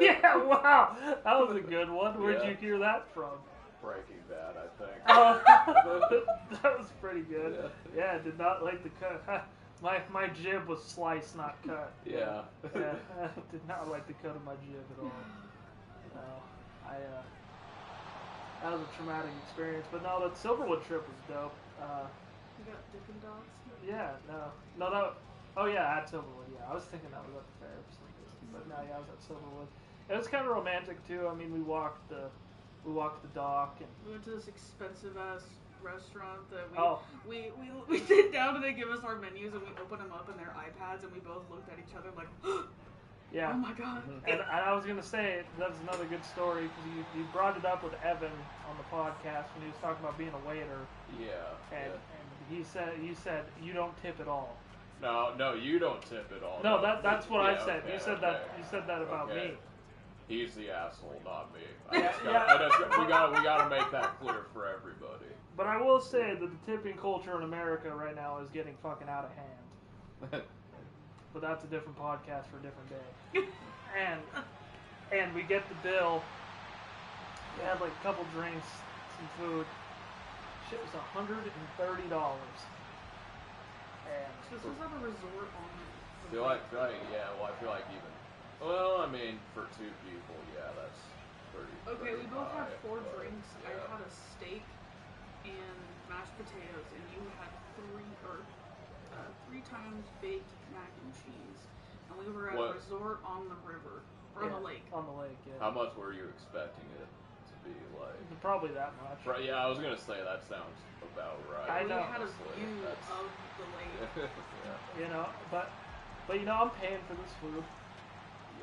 Speaker 3: Yeah, wow, that was a good one. Where'd you hear that from?
Speaker 1: Breaking Bad, I think.
Speaker 3: That was pretty good. Yeah, did not like the cut. My jib was sliced, not cut.
Speaker 1: Yeah.
Speaker 3: Did not like the cut of my jib at all. No, that was a traumatic experience. But no, that Silverwood trip was dope.
Speaker 2: You got Dippin' Dots?
Speaker 3: Yeah, no, oh yeah, at Silverwood. Yeah, I was thinking that was at the fair for some reason, but no, yeah, I was at Silverwood. It was kind of romantic too. I mean, we walked the dock, and
Speaker 2: we went to this expensive ass restaurant that we sit down and they give us our menus and we open them up in their iPads and we both looked at each other like,
Speaker 3: yeah,
Speaker 2: oh my god.
Speaker 3: And I was gonna say that's another good story because you brought it up with Evan on the podcast when he was talking about being a waiter.
Speaker 1: Yeah.
Speaker 3: And you said you don't tip at all.
Speaker 1: No, you don't tip at all.
Speaker 3: No, that's what I said.
Speaker 1: Okay,
Speaker 3: you said that. You said that about me.
Speaker 1: He's the asshole, not me. We gotta make that clear for everybody.
Speaker 3: But I will say that the tipping culture in America right now is getting fucking out of hand. But that's a different podcast for a different day. And we get the bill. We had like a couple drinks, some food. Shit was $130. And
Speaker 2: This was at a resort on
Speaker 1: I feel like even. Well, I mean, for 2 people, yeah, that's 30.
Speaker 2: Okay, we both had 4
Speaker 1: but,
Speaker 2: drinks.
Speaker 1: yeah.
Speaker 2: I had a steak and mashed potatoes, and you had 3 times baked mac and cheese. And we were at a resort on the river, or on the lake.
Speaker 3: On the lake, yeah.
Speaker 1: How much were you expecting it to be like?
Speaker 3: Probably that much.
Speaker 1: Right, yeah, I was gonna say that sounds about right.
Speaker 3: I know.
Speaker 2: We had a view of the lake.
Speaker 1: Yeah.
Speaker 3: You know, but you know, I'm paying for this food.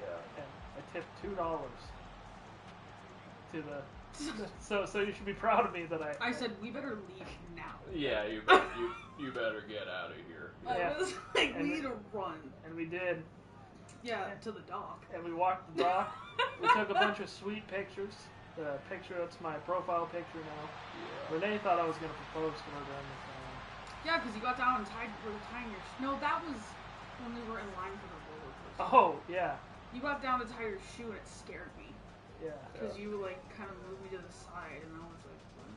Speaker 1: Yeah.
Speaker 3: And I tipped $2 to the. So you should be proud of me that
Speaker 2: I said we better leave now.
Speaker 1: Yeah, you better get out of here.
Speaker 2: I was like, we need to run.
Speaker 3: And we did.
Speaker 2: Yeah, to the dock.
Speaker 3: And we walked the dock. We took a bunch of sweet pictures. The picture that's my profile picture now.
Speaker 1: Yeah.
Speaker 3: Renee thought I was gonna propose to her during the time.
Speaker 2: Yeah, because you got down and were tying your. No, that was when we were in line for the roller coaster.
Speaker 3: Oh yeah.
Speaker 2: You got down to tie your shoe and it scared me.
Speaker 3: Yeah.
Speaker 2: Because you like kind of moved me to the side, and I was like, what?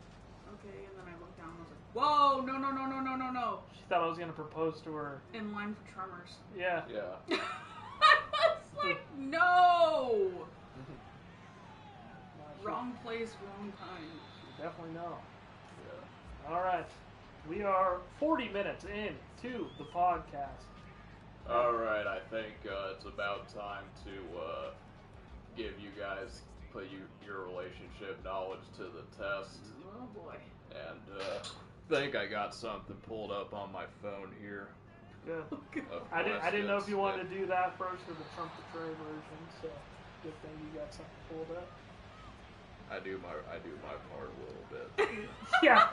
Speaker 2: Okay, and then I looked down and I was like, whoa, no, no, no, no, no, no, no.
Speaker 3: She thought I was gonna propose to her.
Speaker 2: In line for Tremors.
Speaker 3: Yeah.
Speaker 1: Yeah.
Speaker 2: I was like, no! Wrong place, wrong time.
Speaker 3: You definitely know.
Speaker 1: Yeah.
Speaker 3: All right. We are 40 minutes into the podcast.
Speaker 1: All right, I think it's about time to give you guys, put your relationship knowledge to the test.
Speaker 2: Oh boy.
Speaker 1: And think I got something pulled up on my phone here.
Speaker 3: Good.
Speaker 1: of
Speaker 3: I didn't know if you wanted
Speaker 1: questions.
Speaker 3: to do that first or the Trump to Trey version. So good thing you got something pulled up.
Speaker 1: I do my part a little bit.
Speaker 3: Yeah,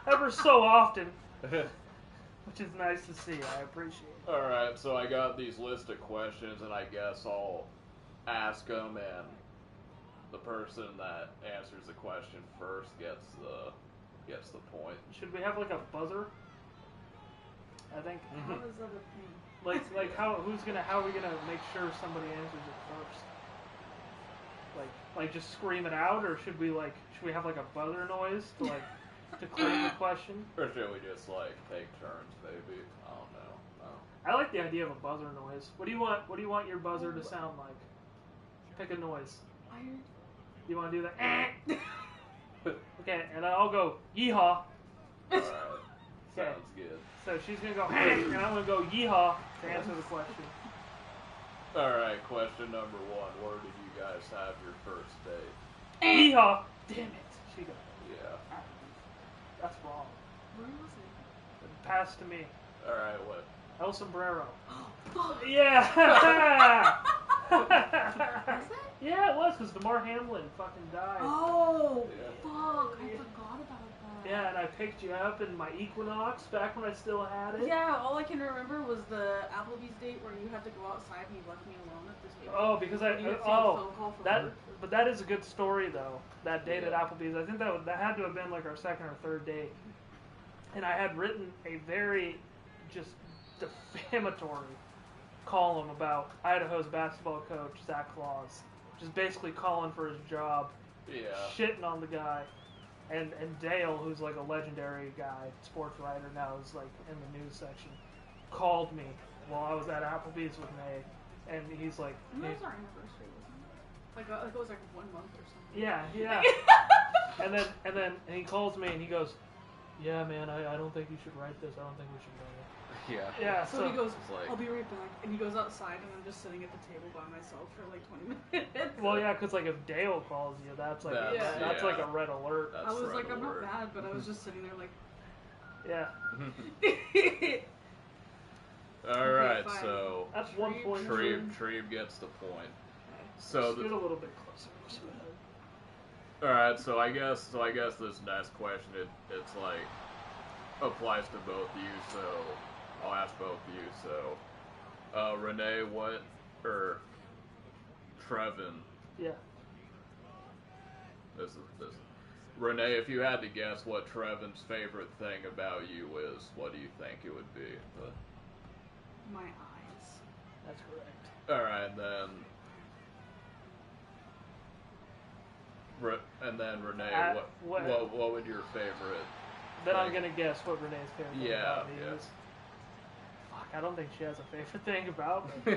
Speaker 3: ever so often, which is nice to see. I appreciate it.
Speaker 1: All right, so I got these list of questions, and I guess I'll ask them, and the person that answers the question first gets the point.
Speaker 3: Should we have like a buzzer? I think.
Speaker 2: How is that a thing?
Speaker 3: Like how are we gonna make sure somebody answers it first? Like just scream it out, or should we have like a buzzer noise to claim the question?
Speaker 1: Or should we just take turns, maybe? I don't know.
Speaker 3: I like the idea of a buzzer noise. What do you want your buzzer to sound like? Pick a noise. You want to do that? Okay, and I'll go yeehaw.
Speaker 1: All right,
Speaker 3: Okay.
Speaker 1: sounds good.
Speaker 3: So she's gonna go and I'm gonna go yeehaw to answer the question.
Speaker 1: All right, question number 1. Where did you guys have your first date?
Speaker 3: Yeehaw! Damn it! She got it.
Speaker 1: Yeah.
Speaker 3: That's wrong.
Speaker 2: Where was it?
Speaker 3: Pass to me.
Speaker 1: All right, what?
Speaker 3: El Sombrero.
Speaker 2: Oh, fuck.
Speaker 3: Yeah!
Speaker 2: Was it?
Speaker 3: Yeah, it was, because DeMar Hamlin fucking died.
Speaker 2: Oh,
Speaker 1: Yeah.
Speaker 2: fuck. I forgot about that.
Speaker 3: Yeah, and I picked you up in my Equinox back when I still had it.
Speaker 2: Yeah, all I can remember was the Applebee's date where you had to go outside and you left me alone at this table.
Speaker 3: Oh, because
Speaker 2: You had to take a phone call from work.
Speaker 3: but that is a good story though. That date at
Speaker 1: Yeah.
Speaker 3: Applebee's, I think that had to have been like our second or third date, and I had written a very just defamatory column about Idaho's basketball coach Zach Claus, just basically calling for his job,
Speaker 1: Yeah.
Speaker 3: shitting on the guy. And Dale, who's like a legendary guy, sports writer now, is like in the news section, called me while I was at Applebee's with May, and he's like,
Speaker 2: And that was our anniversary, wasn't it? Like it was like 1 month or something.
Speaker 3: yeah. and then he calls me and he goes, yeah, man, I don't think you should write this. I don't think we should write it.
Speaker 1: Yeah.
Speaker 3: Yeah.
Speaker 2: So he goes,
Speaker 1: It's like-
Speaker 2: I'll be right back. And he goes outside and I'm just sitting at the table by myself for like 20 minutes.
Speaker 3: Well, yeah, because like if Dale calls you, that's like
Speaker 1: That's-
Speaker 3: that's
Speaker 1: yeah.
Speaker 3: like a red alert.
Speaker 1: That's
Speaker 2: I was
Speaker 1: red
Speaker 2: like, I'm not
Speaker 1: alert.
Speaker 2: mad, but I was just sitting there like.
Speaker 3: Yeah.
Speaker 1: All right,
Speaker 2: fine.
Speaker 1: so
Speaker 3: That's 1 point.
Speaker 1: Treeb gets the point. So
Speaker 3: Scoot a little bit closer.
Speaker 1: all right, so I guess this next question it's like applies to both of you. So I'll ask both of you. So Renee, or Trevin?
Speaker 3: Yeah.
Speaker 1: This. Renee, if you had to guess what Trevin's favorite thing about you is, what do you think it would be?
Speaker 2: My eyes.
Speaker 3: That's correct.
Speaker 1: All right, then Renee, what would your favorite?
Speaker 3: Then I'm gonna guess what Renee's favorite thing
Speaker 1: Yeah,
Speaker 3: about me
Speaker 1: yeah.
Speaker 3: is. Fuck, I don't think she has a favorite thing about me.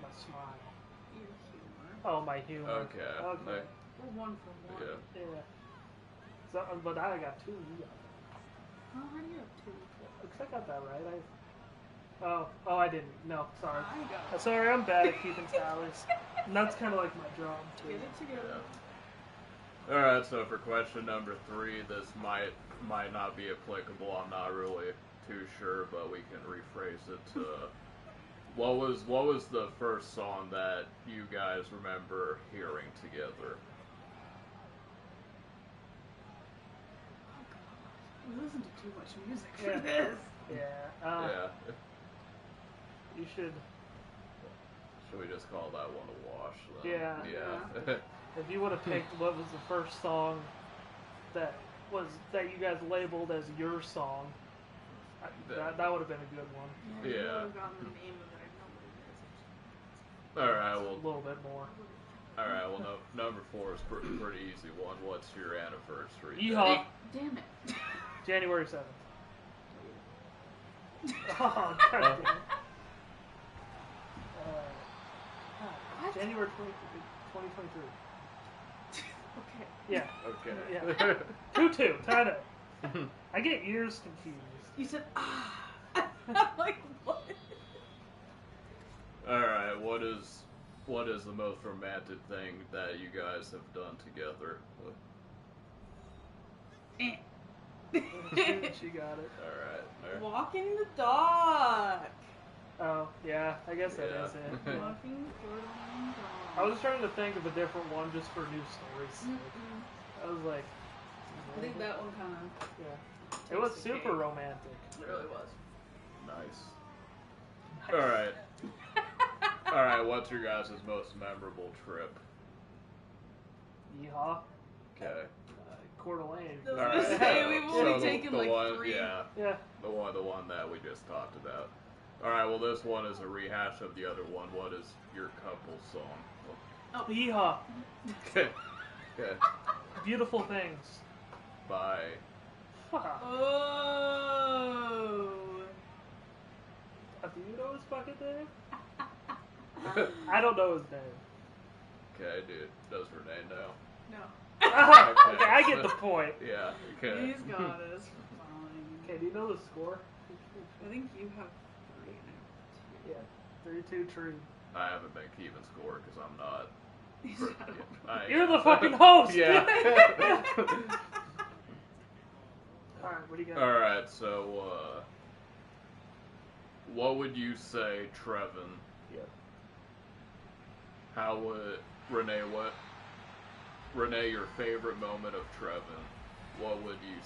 Speaker 3: My smile.
Speaker 2: Your humor.
Speaker 3: Oh, my humor.
Speaker 1: Okay.
Speaker 3: Okay.
Speaker 2: We're 1 for 1.
Speaker 1: Yeah.
Speaker 3: Yeah. So, but I got 2. You got
Speaker 2: Oh, how do you have 2?
Speaker 3: Looks like I got that right. Oh, I didn't. No, sorry.
Speaker 2: I got it.
Speaker 3: Sorry, I'm bad at keeping tallies. And that's kind of like my job too.
Speaker 2: Get it together.
Speaker 1: All right, so for question number 3, this might not be applicable. I'm not really too sure, but we can rephrase it to what was the first song that you guys remember hearing together?
Speaker 2: Oh, God. We listen to too much music for
Speaker 3: Yeah.
Speaker 2: this.
Speaker 3: Yeah.
Speaker 1: Yeah.
Speaker 3: You should.
Speaker 1: Should we just call that one a wash? Then?
Speaker 3: Yeah. If you would have picked what was the first song that you guys labeled as your song, that would have been a good one.
Speaker 2: You
Speaker 1: Yeah.
Speaker 2: would have gotten the name of it. I know what it is.
Speaker 1: All right,
Speaker 3: a
Speaker 1: well,
Speaker 3: little bit more.
Speaker 1: no, number 4 is pretty easy one. What's your anniversary?
Speaker 3: Yeehaw.
Speaker 2: Damn it.
Speaker 3: January 7th. Oh, God damn it.
Speaker 2: What?
Speaker 3: January 2023.
Speaker 2: Okay.
Speaker 3: Yeah.
Speaker 1: Okay.
Speaker 3: Yeah. 2-2. Tied up. I get years confused.
Speaker 2: You said, I'm like, what?
Speaker 1: Alright, what is the most romantic thing that you guys have done together?
Speaker 3: She got it.
Speaker 1: Alright.
Speaker 2: Walking the dog.
Speaker 3: Oh, yeah. I guess that is it. Yeah.
Speaker 2: Walking the dog.
Speaker 3: I was trying to think of a different one just for news stories. I was like...
Speaker 2: I think that one kind of...
Speaker 3: Yeah. It was super romantic.
Speaker 2: It really was.
Speaker 1: Nice. Alright. Alright, what's your guys' most memorable trip?
Speaker 3: Yeehaw.
Speaker 1: Okay.
Speaker 3: Coeur d'Alene.
Speaker 2: I was
Speaker 1: All
Speaker 2: gonna
Speaker 1: right.
Speaker 2: say, we've only
Speaker 1: So
Speaker 2: taken
Speaker 1: the
Speaker 2: like
Speaker 1: one,
Speaker 2: 3.
Speaker 1: Yeah.
Speaker 3: Yeah.
Speaker 1: The one that we just talked about. Alright, well this one is a rehash of the other one. What is your couple song?
Speaker 3: Yeehaw.
Speaker 1: Okay. Okay.
Speaker 3: Beautiful things.
Speaker 1: Bye.
Speaker 2: Oh.
Speaker 3: Do you know his fucking name? I don't know his name.
Speaker 1: Okay, dude. Does Renee know?
Speaker 2: No.
Speaker 3: Okay, I get the point.
Speaker 1: Yeah, okay.
Speaker 2: He's got us. Fine.
Speaker 3: Okay, do you know the score?
Speaker 2: I think you have 3
Speaker 3: Yeah. 3-2 Treeb.
Speaker 1: I haven't been keeping score because I'm not.
Speaker 2: now.
Speaker 3: You're the fucking host!
Speaker 1: Yeah.
Speaker 3: Alright, what do you got?
Speaker 1: Alright, so, what would you say, Trevin?
Speaker 3: Yep.
Speaker 1: How would, Renee, your favorite moment of Trevin, what would you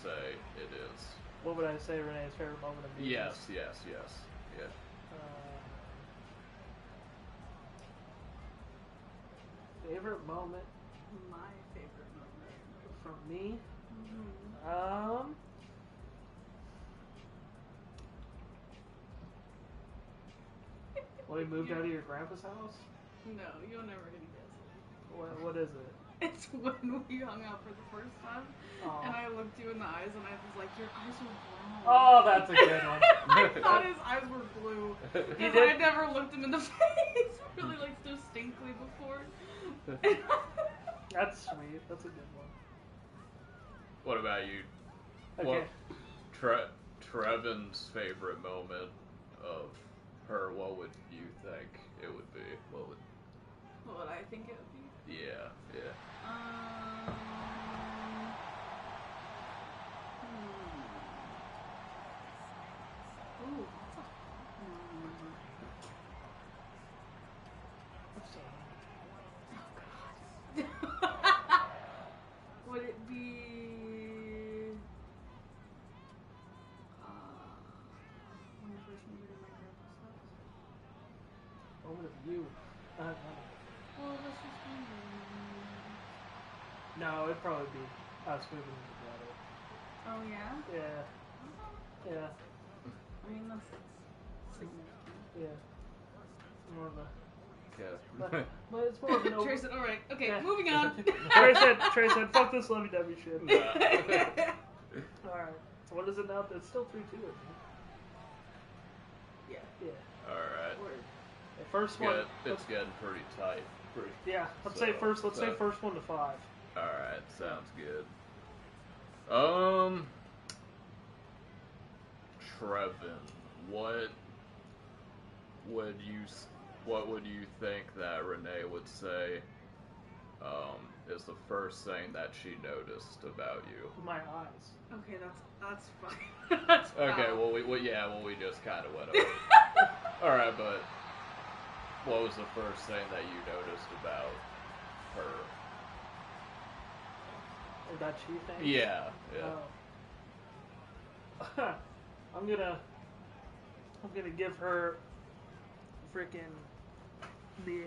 Speaker 1: say it is?
Speaker 3: What would I say Renee's favorite moment of me?
Speaker 1: Yes. Yeah.
Speaker 3: Favorite moment
Speaker 2: My favorite moment.
Speaker 3: from me?
Speaker 2: Mm-hmm.
Speaker 3: When we moved out of your grandpa's house?
Speaker 2: No, you're never gonna guess
Speaker 3: What is it?
Speaker 2: it. It's when we hung out for the first time,
Speaker 3: Aw.
Speaker 2: and I looked you in the eyes, and I was like, "Your eyes are brown."
Speaker 3: Oh, that's a good one.
Speaker 2: I thought his eyes were blue.
Speaker 3: He
Speaker 2: Because
Speaker 3: did-
Speaker 2: I never looked him in the face really like distinctly before.
Speaker 3: That's sweet. That's a good one.
Speaker 1: What about you?
Speaker 3: Okay.
Speaker 1: Trevin's favorite moment of her, what would you think it would be?
Speaker 2: What would I think it would be?
Speaker 1: Yeah.
Speaker 2: Ooh,
Speaker 3: That's
Speaker 2: would it be? When I first moved into my grandpa's house.
Speaker 3: moment of you.
Speaker 2: Well, let's just
Speaker 3: No, it'd probably be us moving together.
Speaker 2: Oh yeah.
Speaker 3: Yeah. Yeah.
Speaker 2: I mean that's significant.
Speaker 3: Yeah. More of a.
Speaker 1: Okay.
Speaker 3: But it's more of an
Speaker 2: Trace it. All right. Okay.
Speaker 3: Yeah.
Speaker 2: Moving on.
Speaker 3: Trey said, fuck this lovey-dovey shit.
Speaker 1: Nah.
Speaker 3: Alright. So what is it now? It's still 3-2, isn't it?
Speaker 2: Yeah.
Speaker 3: Yeah.
Speaker 1: Alright.
Speaker 2: Word.
Speaker 3: The first one.
Speaker 1: It's getting pretty tight.
Speaker 3: Yeah. Let's say first one to 5.
Speaker 1: Alright, sounds good. Trevin, what would you think that Renee would say is the first thing that she noticed about you?
Speaker 3: My eyes.
Speaker 2: Okay, that's fine. That's
Speaker 1: Okay,
Speaker 2: fine.
Speaker 1: well we just kind of went over. All right, but what was the first thing that you noticed about her?
Speaker 3: Or that she thinks?
Speaker 1: Yeah.
Speaker 3: Oh. I'm gonna give her freaking the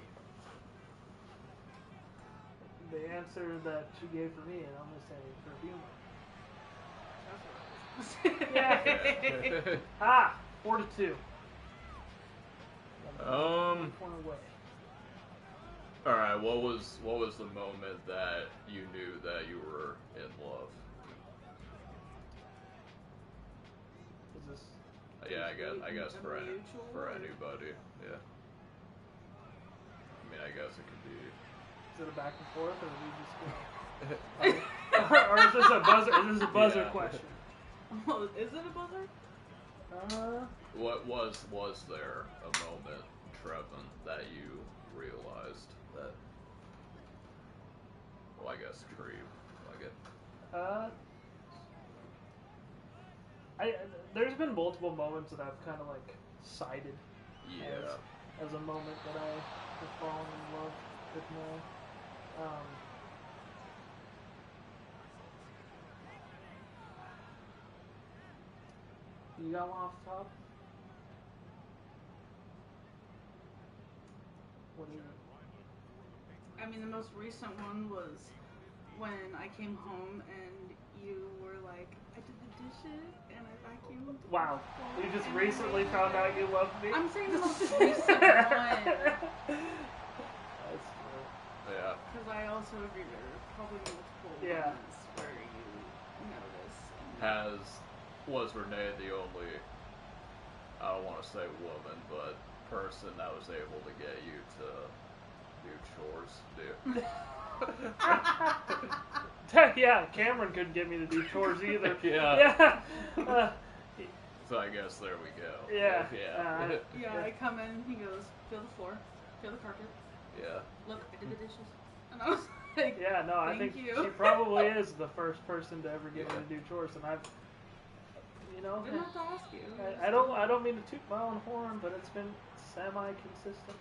Speaker 3: answer that she gave for me, and I'm gonna say her humor. Yeah. 4-2. One away.
Speaker 1: right, what was the moment that you knew that you were in love?
Speaker 3: Is this?
Speaker 1: Yeah, I guess for
Speaker 2: mutual,
Speaker 1: anybody. Yeah. I mean, I guess it could be.
Speaker 3: Is it a back and forth, or are we just going? or is this a buzzer? Is this a buzzer question?
Speaker 2: Oh, is it a buzzer?
Speaker 1: What was there a moment, Trevin, that you realized that? Well, I guess Treeb.
Speaker 3: There's been multiple moments that I've kind of like cited
Speaker 1: Yeah.
Speaker 3: as a moment that I have fallen in love with more. You got one off the top? What do you?
Speaker 2: I mean, the most recent one was when I came home and you were like, I did the dishes and I vacuumed.
Speaker 3: Wow, you just recently found out you loved me?
Speaker 2: I'm saying the most recent one.
Speaker 3: That's true.
Speaker 1: Yeah.
Speaker 2: Because I also agree there are probably multiple moments where you notice.
Speaker 1: Was Renee the only, I don't want to say woman, but person that was able to get you to do chores,
Speaker 3: Yeah, Cameron couldn't get me to do chores either.
Speaker 1: Yeah.
Speaker 3: Yeah.
Speaker 1: So I guess there we go.
Speaker 3: Yeah.
Speaker 2: Yeah, I come in, he goes, feel the floor, feel the carpet.
Speaker 1: Yeah.
Speaker 2: Look, I did the dishes. And I was like,
Speaker 3: yeah, no, I think
Speaker 2: you.
Speaker 3: she probably is the first person to ever get me to do chores, and I've, you know,
Speaker 2: I didn't have to ask you.
Speaker 3: I don't mean to toot my own horn, but it's been semi-consistent.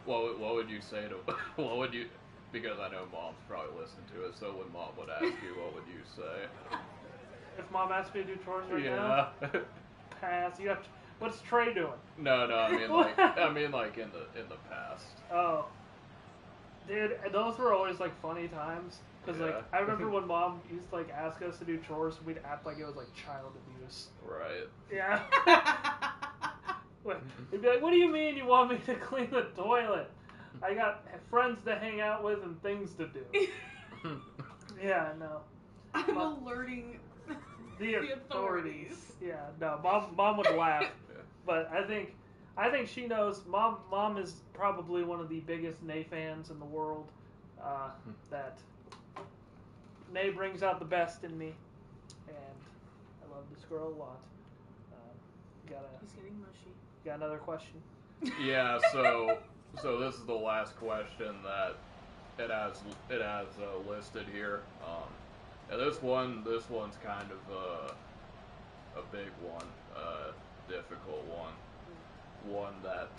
Speaker 1: What would you say to, what would you, because I know Mom's probably listening to it, so when Mom would ask you, what would you say?
Speaker 3: If Mom asked me to do chores right now? Pass. You have to, what's Trey doing?
Speaker 1: No, I mean like in the past.
Speaker 3: Oh. Dude, those were always like funny times. Because like, I remember when Mom used to like ask us to do chores, we'd act like it was like child abuse.
Speaker 1: Right.
Speaker 3: Yeah. He'd be like, what do you mean you want me to clean the toilet? I got friends to hang out with and things to do. Yeah, no.
Speaker 2: I'm alerting
Speaker 3: the authorities. Yeah, no. Mom would laugh. But I think she knows. Mom is probably one of the biggest Nay fans in the world. That Nay brings out the best in me, and I love this girl a lot.
Speaker 2: He's getting mushy.
Speaker 3: Got another question?
Speaker 1: Yeah, so this is the last question that it has listed here. And this one's kind of a big one, difficult one that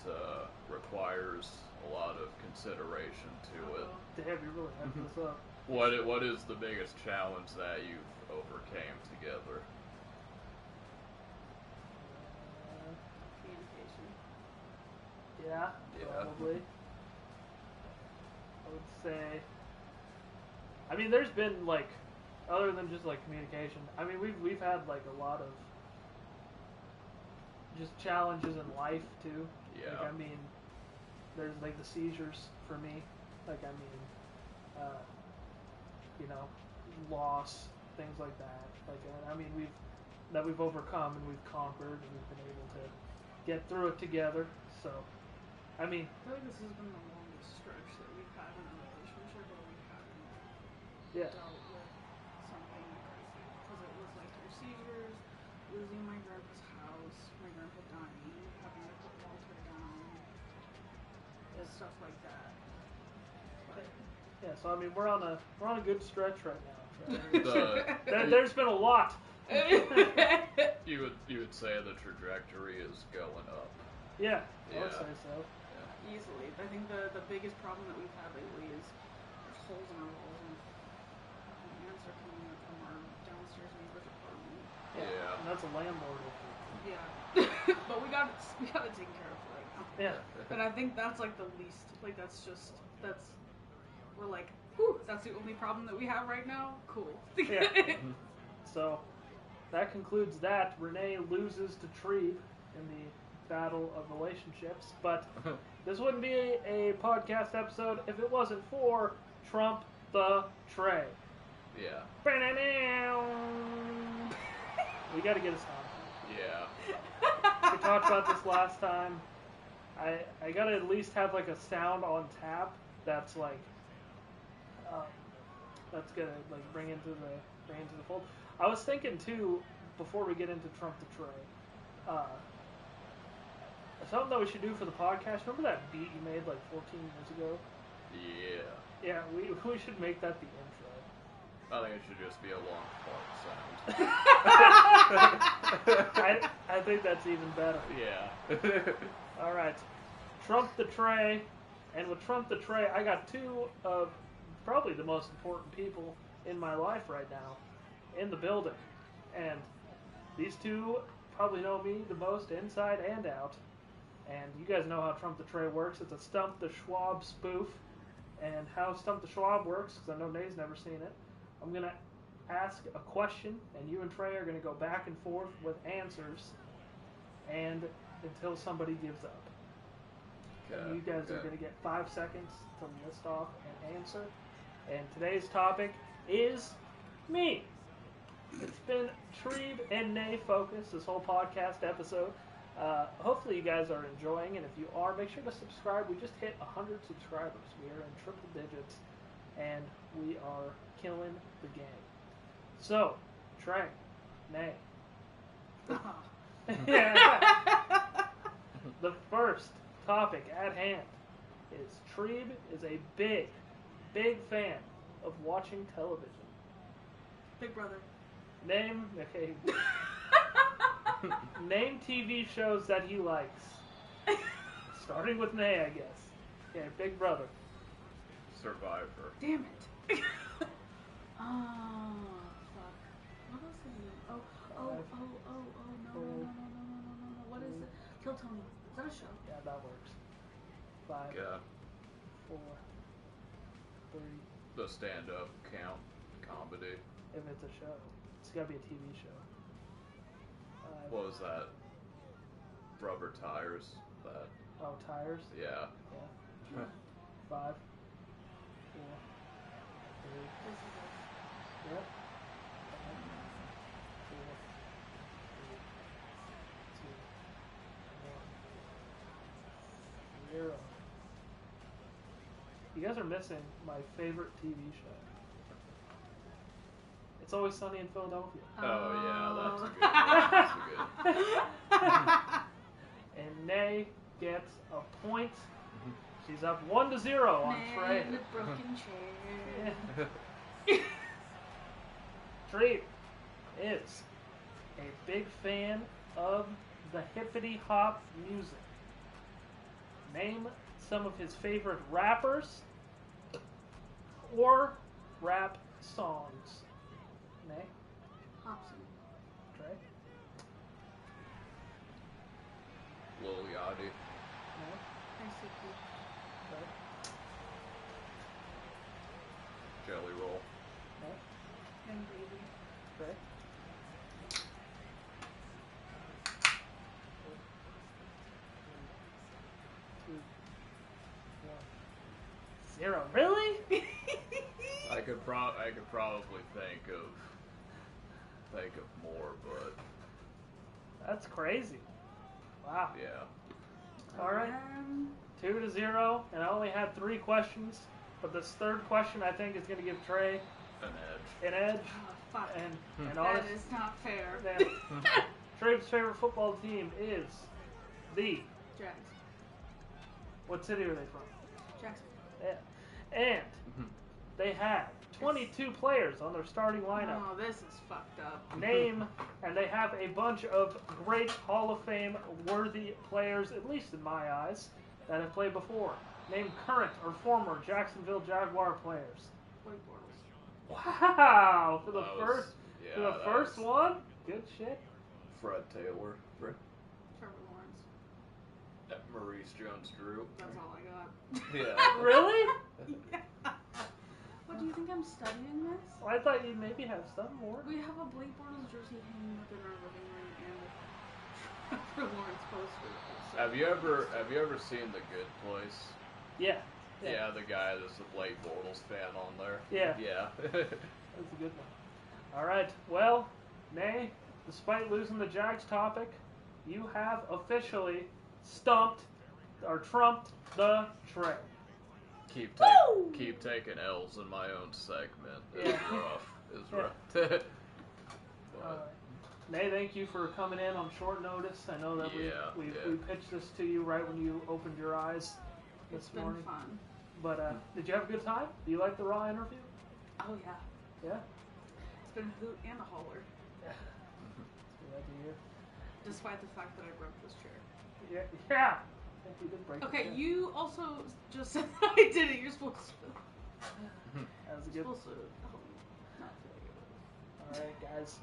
Speaker 1: requires a lot of consideration to it.
Speaker 3: Damn, you really have this up.
Speaker 1: What is the biggest challenge that you've overcame together?
Speaker 3: Yeah, probably. I would say. I mean, there's been like, other than just like communication. I mean, we've had like a lot of just challenges in life too.
Speaker 1: Yeah.
Speaker 3: Like, I mean, there's like the seizures for me. Like, I mean, you know, loss, things like that. Like, I mean, we've overcome and we've conquered and we've been able to get through it together. So. I mean,
Speaker 2: I feel like this has been the longest stretch that we've had in a relationship where we haven't dealt with something crazy. Because it was like your seizures, losing my grandpa's house, my grandpa dying, having to put Walter down, and stuff like that. But
Speaker 3: yeah, so I mean, we're on a good stretch right now.
Speaker 1: There's
Speaker 3: been a lot.
Speaker 1: You would say the trajectory is going up.
Speaker 3: Yeah, I would say so.
Speaker 2: Easily. I think the biggest problem that we've had lately is there's holes in our walls and ants are coming up from our downstairs neighbor's apartment.
Speaker 1: Yeah.
Speaker 3: And that's a landlord issue.
Speaker 2: Yeah. But we got it taken care of right now.
Speaker 3: Yeah.
Speaker 2: And I think that's like the least, like we're like, whew, that's the only problem that we have right now? Cool.
Speaker 3: Yeah. So, that concludes that. Renee loses to Treeb in the battle of relationships, but this wouldn't be a podcast episode if it wasn't for Trump the Tray.
Speaker 1: Yeah.
Speaker 3: We gotta get a sound.
Speaker 1: Yeah.
Speaker 3: We talked about this last time. I gotta at least have like a sound on tap that's like that's gonna like bring into the fold. I was thinking too, before we get into Trump the Tray, something that we should do for the podcast. Remember that beat you made like 14 years ago?
Speaker 1: Yeah.
Speaker 3: Yeah, we should make that the intro.
Speaker 1: I think it should just be a long fart sound.
Speaker 3: I think that's even better.
Speaker 1: Yeah.
Speaker 3: All right, Trump the Tray, and with Trump the Tray, I got two of probably the most important people in my life right now in the building, and these two probably know me the most inside and out. And you guys know how Trump the Tray works. It's a Stump the Schwab spoof, and how Stump the Schwab works, because I know Nay's never seen it. I'm gonna ask a question, and you and Trey are gonna go back and forth with answers, and until somebody gives up. And you guys are going to get 5 seconds to list off an answer. And today's topic is me. It's been Treeb and Nay focused this whole podcast episode. Hopefully you guys are enjoying, and if you are, make sure to subscribe. We just hit 100 subscribers. We are in triple digits, and we are killing the game. So, Trey, Nay. The first topic at hand is Treeb is a big fan of watching television.
Speaker 2: Big Brother.
Speaker 3: Name TV shows that he likes. Starting with Nay, I guess. Okay, Big Brother.
Speaker 1: Survivor.
Speaker 2: Damn it. Oh, fuck. What else is it? Oh, no. What is it? Kill Tony. Is that a show?
Speaker 3: Yeah, that works. 5,
Speaker 1: Yeah.
Speaker 3: 4, 3.
Speaker 1: The stand-up count comedy.
Speaker 3: If it's a show, it's gotta be a TV show. 5.
Speaker 1: What was that? Rubber tires. That.
Speaker 3: Oh, Tires.
Speaker 1: Yeah.
Speaker 3: Yeah. 5, 4, 3.
Speaker 2: This is it.
Speaker 3: Yep. 5, 4, 3, 2, 1, 0. You guys are missing my favorite TV show. It's Always Sunny in Philadelphia.
Speaker 1: Oh yeah, that's a good one.
Speaker 3: And Nay gets a point. She's up 1-0 on Trey.
Speaker 2: Man, the broken chair.
Speaker 3: Treeb is a big fan of the hippity hop music. Name some of his favorite rappers or rap songs. Nay?
Speaker 2: Hobson.
Speaker 3: Trey?
Speaker 1: Lil Yachty.
Speaker 3: Nay?
Speaker 2: ICP.
Speaker 3: Trey?
Speaker 1: Jelly Roll.
Speaker 3: Nay?
Speaker 2: Young Baby.
Speaker 3: Trey? Two, 1, 0. Really?
Speaker 1: I could probably think of more, but
Speaker 3: That's crazy. Wow.
Speaker 1: yeah.
Speaker 3: All right. 2-0, and I only had 3 questions, but this third question I think is going to give Trey
Speaker 1: An edge.
Speaker 3: an edge.
Speaker 2: Oh, fuck.
Speaker 3: And
Speaker 2: That
Speaker 3: honest,
Speaker 2: is not fair.
Speaker 3: Treeb's favorite football team is the
Speaker 2: Jags.
Speaker 3: what city are they from?
Speaker 2: Jackson.
Speaker 3: Yeah. And they have 22 players on their starting lineup.
Speaker 2: Oh, this is fucked up.
Speaker 3: Name, and they have a bunch of great Hall of Fame worthy players, at least in my eyes, that have played before. Name current or former Jacksonville Jaguar players.
Speaker 2: Blake Bortles.
Speaker 3: Wow! For the
Speaker 1: That
Speaker 3: first,
Speaker 1: was-
Speaker 3: for
Speaker 1: yeah,
Speaker 3: the
Speaker 1: that
Speaker 3: first
Speaker 1: was
Speaker 3: one, good shit.
Speaker 1: Fred Taylor.
Speaker 2: Trevor Lawrence.
Speaker 1: Maurice Jones-Drew.
Speaker 2: That's all I got.
Speaker 1: Yeah.
Speaker 3: Really?
Speaker 2: Yeah. What, do you think I'm studying this?
Speaker 3: Well, I thought you maybe have some more.
Speaker 2: We have a Blake Bortles jersey hanging up in our living room, and for Lawrence Poster. So
Speaker 1: Have you ever seen The Good Place?
Speaker 3: Yeah.
Speaker 1: Yeah, the guy that's a Blake Bortles fan on there.
Speaker 3: Yeah.
Speaker 1: Yeah.
Speaker 3: That's a good one. All right. Well, Nay, despite losing the Jags topic, you have officially trumped the Trey.
Speaker 1: Keep taking L's in my own segment. It's
Speaker 3: Yeah.
Speaker 1: rough. It's
Speaker 3: Yeah.
Speaker 1: rough. But,
Speaker 3: Nay, thank you for coming in on short notice. I know that we pitched this to you right when you opened your eyes this
Speaker 2: it's been
Speaker 3: morning.
Speaker 2: fun.
Speaker 3: But did you have a good time? Do you like the Raw interview?
Speaker 2: Oh yeah.
Speaker 3: Yeah.
Speaker 2: It's been a hoot and a holler.
Speaker 3: Yeah. Glad to hear.
Speaker 2: Despite the fact that I broke this chair.
Speaker 3: Yeah. Yeah. I think you did break the
Speaker 2: Okay,
Speaker 3: chair.
Speaker 2: you also just said that I did it. You're supposed to.
Speaker 3: That was a
Speaker 2: You're
Speaker 3: good.
Speaker 2: supposed to. Not feel
Speaker 3: All right, guys.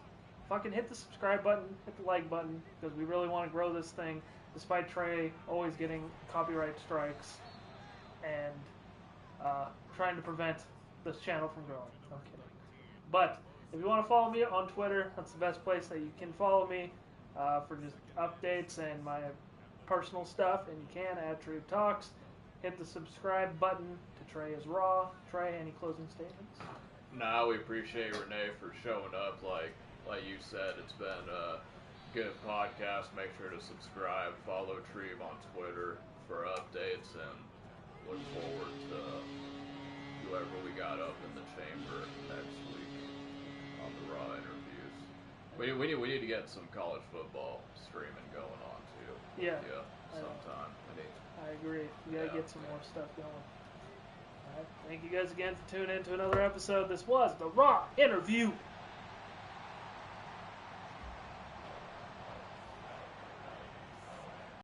Speaker 3: Fucking hit the subscribe button, hit the like button, because we really want to grow this thing, despite Trey always getting copyright strikes and trying to prevent this channel from growing. No kidding. But if you want to follow me on Twitter, that's the best place that you can follow me for just updates and my personal stuff. And you can at Treeb Talks. Hit the subscribe button to Trey is Raw. Trey, any closing statements?
Speaker 1: No, we appreciate Renee for showing up. Like you said, it's been a good podcast. Make sure to subscribe. Follow Treeb on Twitter for updates, and look forward to whoever we got up in the chamber next week on the Raw interviews. We need to get some college football streaming going on too.
Speaker 3: Yeah.
Speaker 1: Sometime.
Speaker 3: I agree. We gotta get some more stuff going. All right. Thank you guys again for tuning in to another episode. This was the Raw interview.